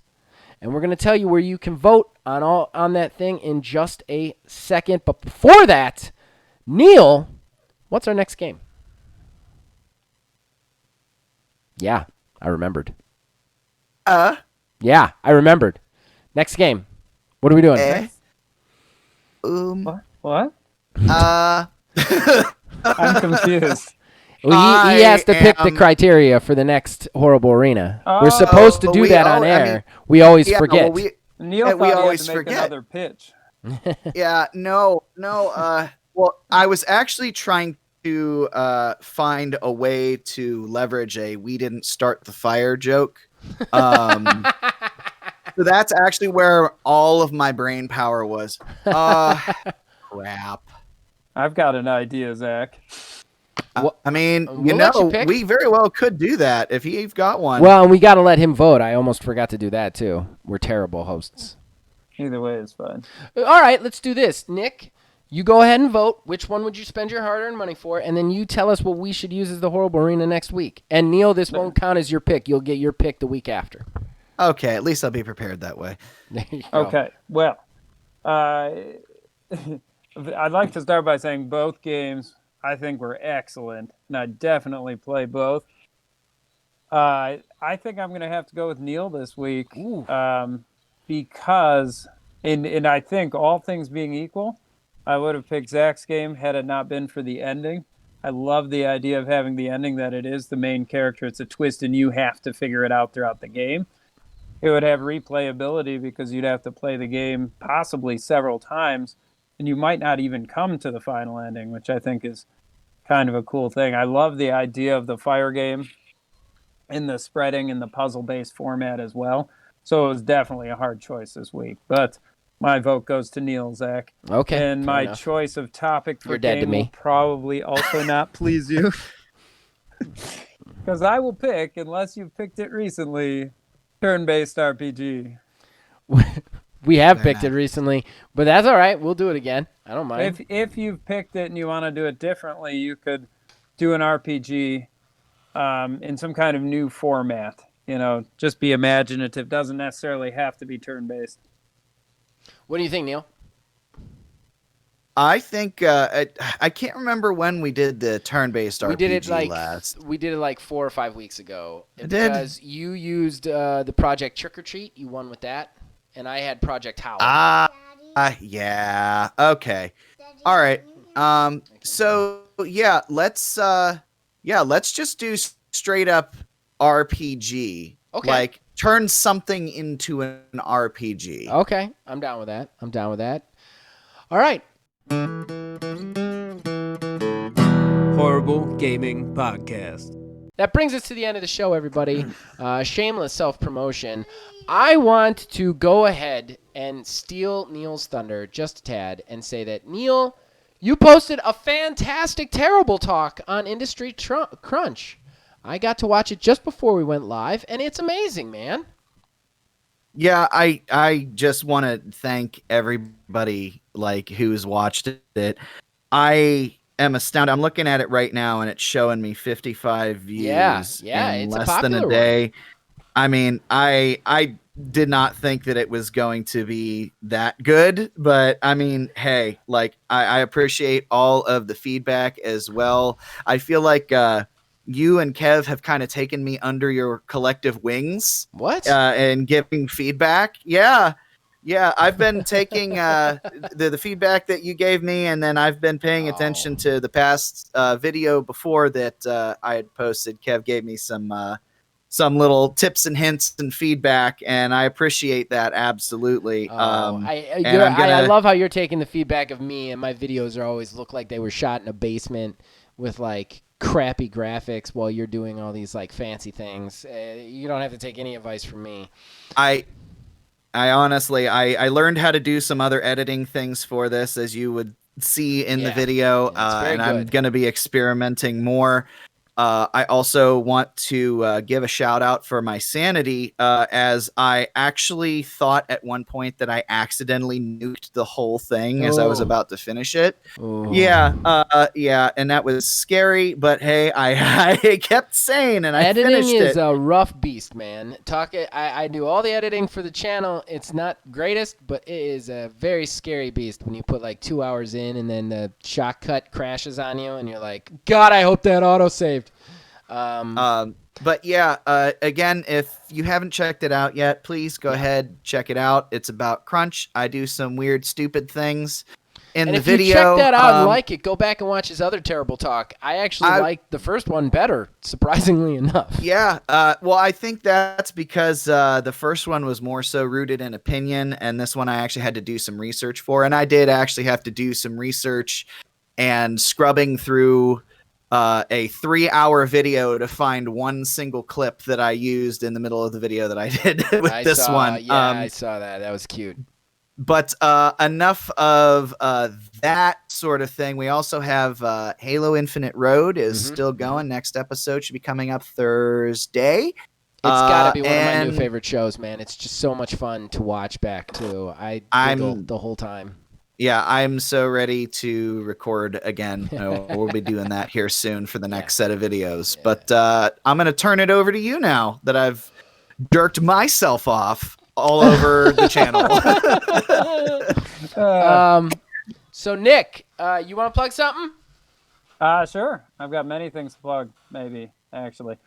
And we're going to tell you where you can vote on that thing in just a second. But before that, Neil, what's our next game? Yeah, I remembered. Yeah, I remembered. Next game. What are we doing? What? I'm confused. Well, he has to pick the criteria for the next Horrible Arena. We're supposed to do that on air. We always forget. Neil thought he had to make another pitch. Yeah, no. Well, I was actually trying to find a way to leverage a "we didn't start the fire" joke. So that's actually where all of my brain power was. Crap. I've got an idea, Zach. I mean, we'll we very well could do that if he's got one. Well, and we got to let him vote. I almost forgot to do that, too. We're terrible hosts. Either way is fine. All right, let's do this. Nick, you go ahead and vote. Which one would you spend your hard-earned money for? And then you tell us what we should use as the Horrible Arena next week. And, Neil, this won't count as your pick. You'll get your pick the week after. Okay, at least I'll be prepared that way. There you go. Okay, well, I'd like to start by saying both games I think were excellent, and I'd definitely play both. I think I'm going to have to go with Neil this week because, and I think all things being equal, I would have picked Zach's game had it not been for the ending. I love the idea of having the ending that it is the main character. It's a twist, and you have to figure it out throughout the game. It would have replayability because you'd have to play the game possibly several times, and you might not even come to the final ending, which I think is kind of a cool thing. I love the idea of the fire game in the spreading and the puzzle-based format as well. So it was definitely a hard choice this week. But my vote goes to Neil, Zach. Okay. And my choice of topic for You're dead to game me. will probably also not please you. Because I will pick, unless you've picked it recently, turn-based RPG. We have picked it recently, but that's all right. We'll do it again. I don't mind. If you've picked it and you want to do it differently, you could do an RPG in some kind of new format. You know, just be imaginative. Doesn't necessarily have to be turn-based. What do you think, Neil? I think I can't remember when we did the turn-based RPG We did it last. We did it like 4 or 5 weeks ago. Did? Because you used the Project Trick or Treat. You won with that. And I had Project Howl. Yeah. Okay. All right. So let's just do straight up RPG. Okay. Like turn something into an RPG. Okay, I'm down with that. All right. Horrible Gaming Podcast. That brings us to the end of the show, everybody. Shameless self-promotion. I want to go ahead and steal Neil's thunder just a tad and say that, Neil, you posted a fantastic Terrible Talk on Industry Crunch. I got to watch it just before we went live, and it's amazing, man. Yeah, I just want to thank everybody who's watched it. I am astounded. I'm looking at it right now, and it's showing me 55 views yeah, in it's a less than a popular day. one. I mean, I did not think that it was going to be that good, but I mean, hey, I appreciate all of the feedback as well. I feel like you and Kev have kind of taken me under your collective wings. What? And giving feedback. Yeah. I've been taking the feedback that you gave me, and then I've been paying attention to the past video before that I had posted. Kev gave me some little tips and hints and feedback, and I appreciate that absolutely. I love how you're taking the feedback of me, and my videos always look like they were shot in a basement with crappy graphics while you're doing all these fancy things. You don't have to take any advice from me. I honestly, I learned how to do some other editing things for this, as you would see in the video, and I'm going to be experimenting more. I also want to give a shout out for my sanity, as I actually thought at one point that I accidentally nuked the whole thing as I was about to finish it. Yeah, and that was scary, but hey, I kept sane and I finished it. Editing is a rough beast, man. I do all the editing for the channel. It's not greatest, but it is a very scary beast when you put 2 hours in and then the shot cut crashes on you and you're like, God, I hope that auto saved. But yeah, again, if you haven't checked it out yet, please go ahead, check it out. It's about Crunch. I do some weird, stupid things in the video. If you check that out and like it, go back and watch his other Terrible Talk. I actually like the first one better, surprisingly enough. Yeah, well, I think that's because the first one was more so rooted in opinion, and this one I actually had to do some research for, and I did actually have to do some research and scrubbing through a 3-hour video to find one single clip that I used in the middle of the video that I did with this one. Yeah, I saw that. That was cute. But enough of that sort of thing. We also have Halo Infinite Road is still going. Next episode should be coming up Thursday. It's got to be one of my new favorite shows, man. It's just so much fun to watch back, too. I giggled the whole time. Yeah, I'm so ready to record again. We'll be doing that here soon for the next set of videos. Yeah. But I'm going to turn it over to you now that I've jerked myself off all over the channel. So, Nick, you want to plug something? Sure. I've got many things to plug, maybe, actually.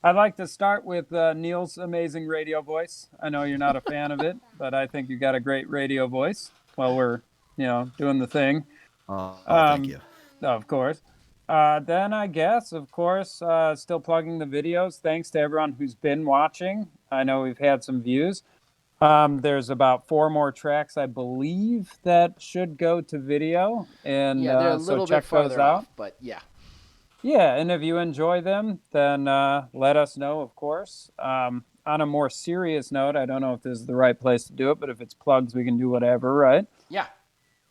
I'd like to start with Neil's amazing radio voice. I know you're not a fan of it, but I think you got a great radio voice while we're doing the thing. Thank you. Of course. Then I guess, of course, still plugging the videos. Thanks to everyone who's been watching. I know we've had some views. There's about 4 more tracks, I believe, that should go to video. And they're a little bit farther off, but yeah. Yeah, and if you enjoy them, then let us know, of course. On a more serious note, I don't know if this is the right place to do it, but if it's plugs, we can do whatever, right? Yeah.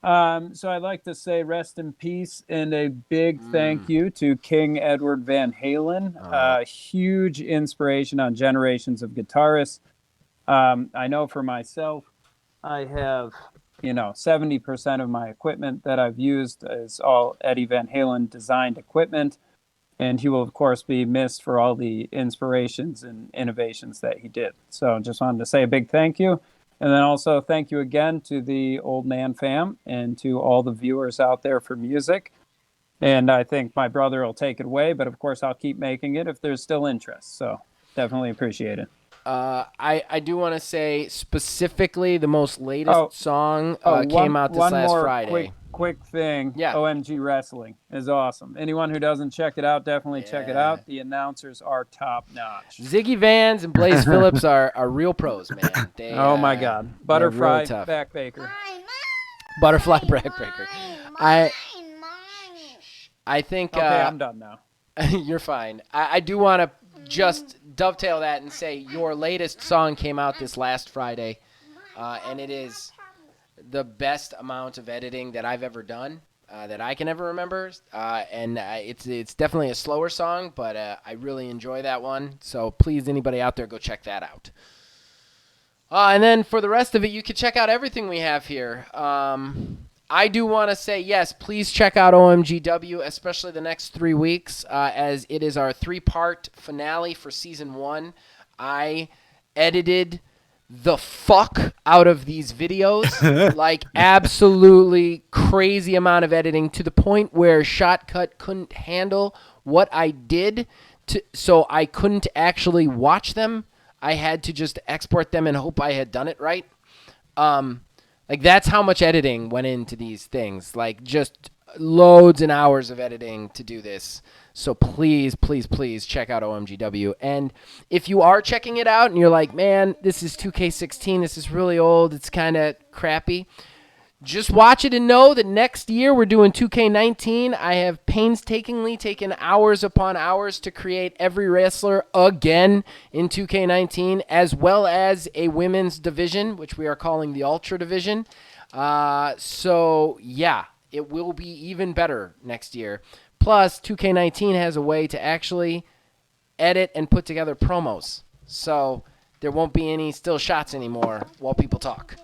So I'd like to say rest in peace and a big thank you to King Edward Van Halen, a huge inspiration on generations of guitarists. I know for myself, I have, 70% of my equipment that I've used is all Eddie Van Halen designed equipment. And he will, of course, be missed for all the inspirations and innovations that he did. So just wanted to say a big thank you. And then also thank you again to the Old Man fam and to all the viewers out there for music. And I think my brother will take it away, but of course I'll keep making it if there's still interest. So definitely appreciate it. I do want to say specifically the most latest song came out this last Friday. quick thing. Yeah. OMG Wrestling is awesome. Anyone who doesn't check it out, definitely check it out. The announcers are top notch. Ziggy Vans and Blaze Phillips are real pros, man. They, Oh my God, they're Butterfly really tough. Backbaker. Mine, Butterfly mine, Backbreaker. mine, mine. I think Okay, I'm done now. you're fine. I do want to just dovetail that and say your latest song came out this last Friday, and it is the best amount of editing that I've ever done, that I can ever remember. And it's definitely a slower song, but I really enjoy that one. So please, anybody out there, go check that out. And then for the rest of it, you can check out everything we have here. I do want to say, yes, please check out OMGW, especially the next 3 weeks, as it is our 3-part finale for Season 1. I edited the fuck out of these videos, like absolutely crazy amount of editing to the point where Shotcut couldn't handle what I did, so I couldn't actually watch them. I had to just export them and hope I had done it right. Like, that's how much editing went into these things. Like, just loads and hours of editing to do this. So please, please, please check out OMGW. And if you are checking it out and you're like, man, this is 2K16, this is really old, it's kind of crappy, just watch it and know that next year we're doing 2K19. I have painstakingly taken hours upon hours to create every wrestler again in 2K19, as well as a women's division, which we are calling the Ultra Division. So, yeah, it will be even better next year. Plus, 2K19 has a way to actually edit and put together promos. So there won't be any still shots anymore while people talk.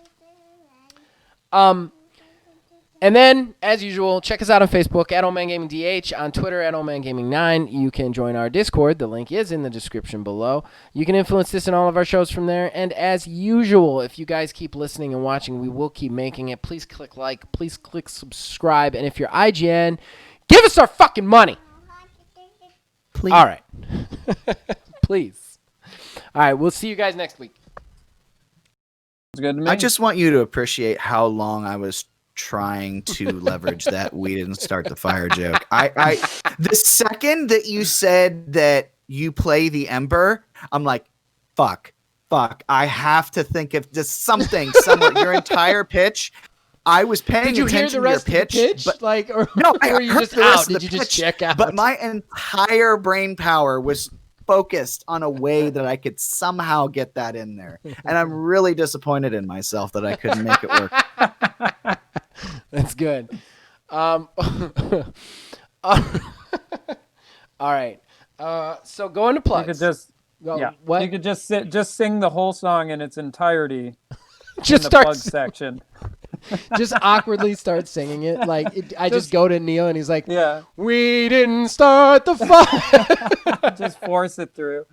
And then, as usual, check us out on Facebook at OldManGamingDH, on Twitter at OldManGaming9. You can join our Discord. The link is in the description below. You can influence this and all of our shows from there. And as usual, if you guys keep listening and watching, we will keep making it. Please click like. Please click subscribe. And if you're IGN, give us our fucking money. Please. All right. Please. All right, we'll see you guys next week. It's good to me. I just want you to appreciate how long I was trying to leverage that we didn't start the fire joke. I the second that you said that you play the Ember, I'm like, fuck. I have to think of just something somewhere. Your entire pitch. I was paying Did you hear attention the rest to your of the pitch? but like, or, no, I or were you heard just the rest out? of the Did you just pitch, check out? But my entire brain power was focused on a way that I could somehow get that in there. And I'm really disappointed in myself that I couldn't make it work. That's good. All right. So go into plugs. You could just What? You could just sing the whole song in its entirety Just in the start plug section. just awkwardly start singing it. Like I just go to Neil and he's like, Yeah, "We didn't start the fire." just force it through,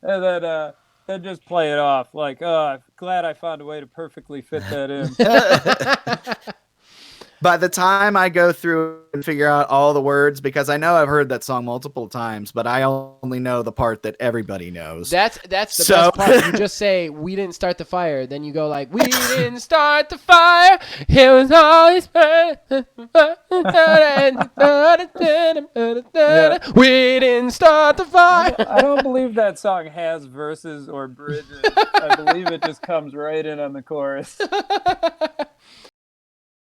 and then just play it off. Like, I'm glad I found a way to perfectly fit that in. By the time I go through and figure out all the words, because I know I've heard that song multiple times, but I only know the part that everybody knows. That's the best part. You just say, "We didn't start the fire." Then you go like, "We didn't start the fire. It was always we didn't start the fire." I don't believe that song has verses or bridges. I believe it just comes right in on the chorus.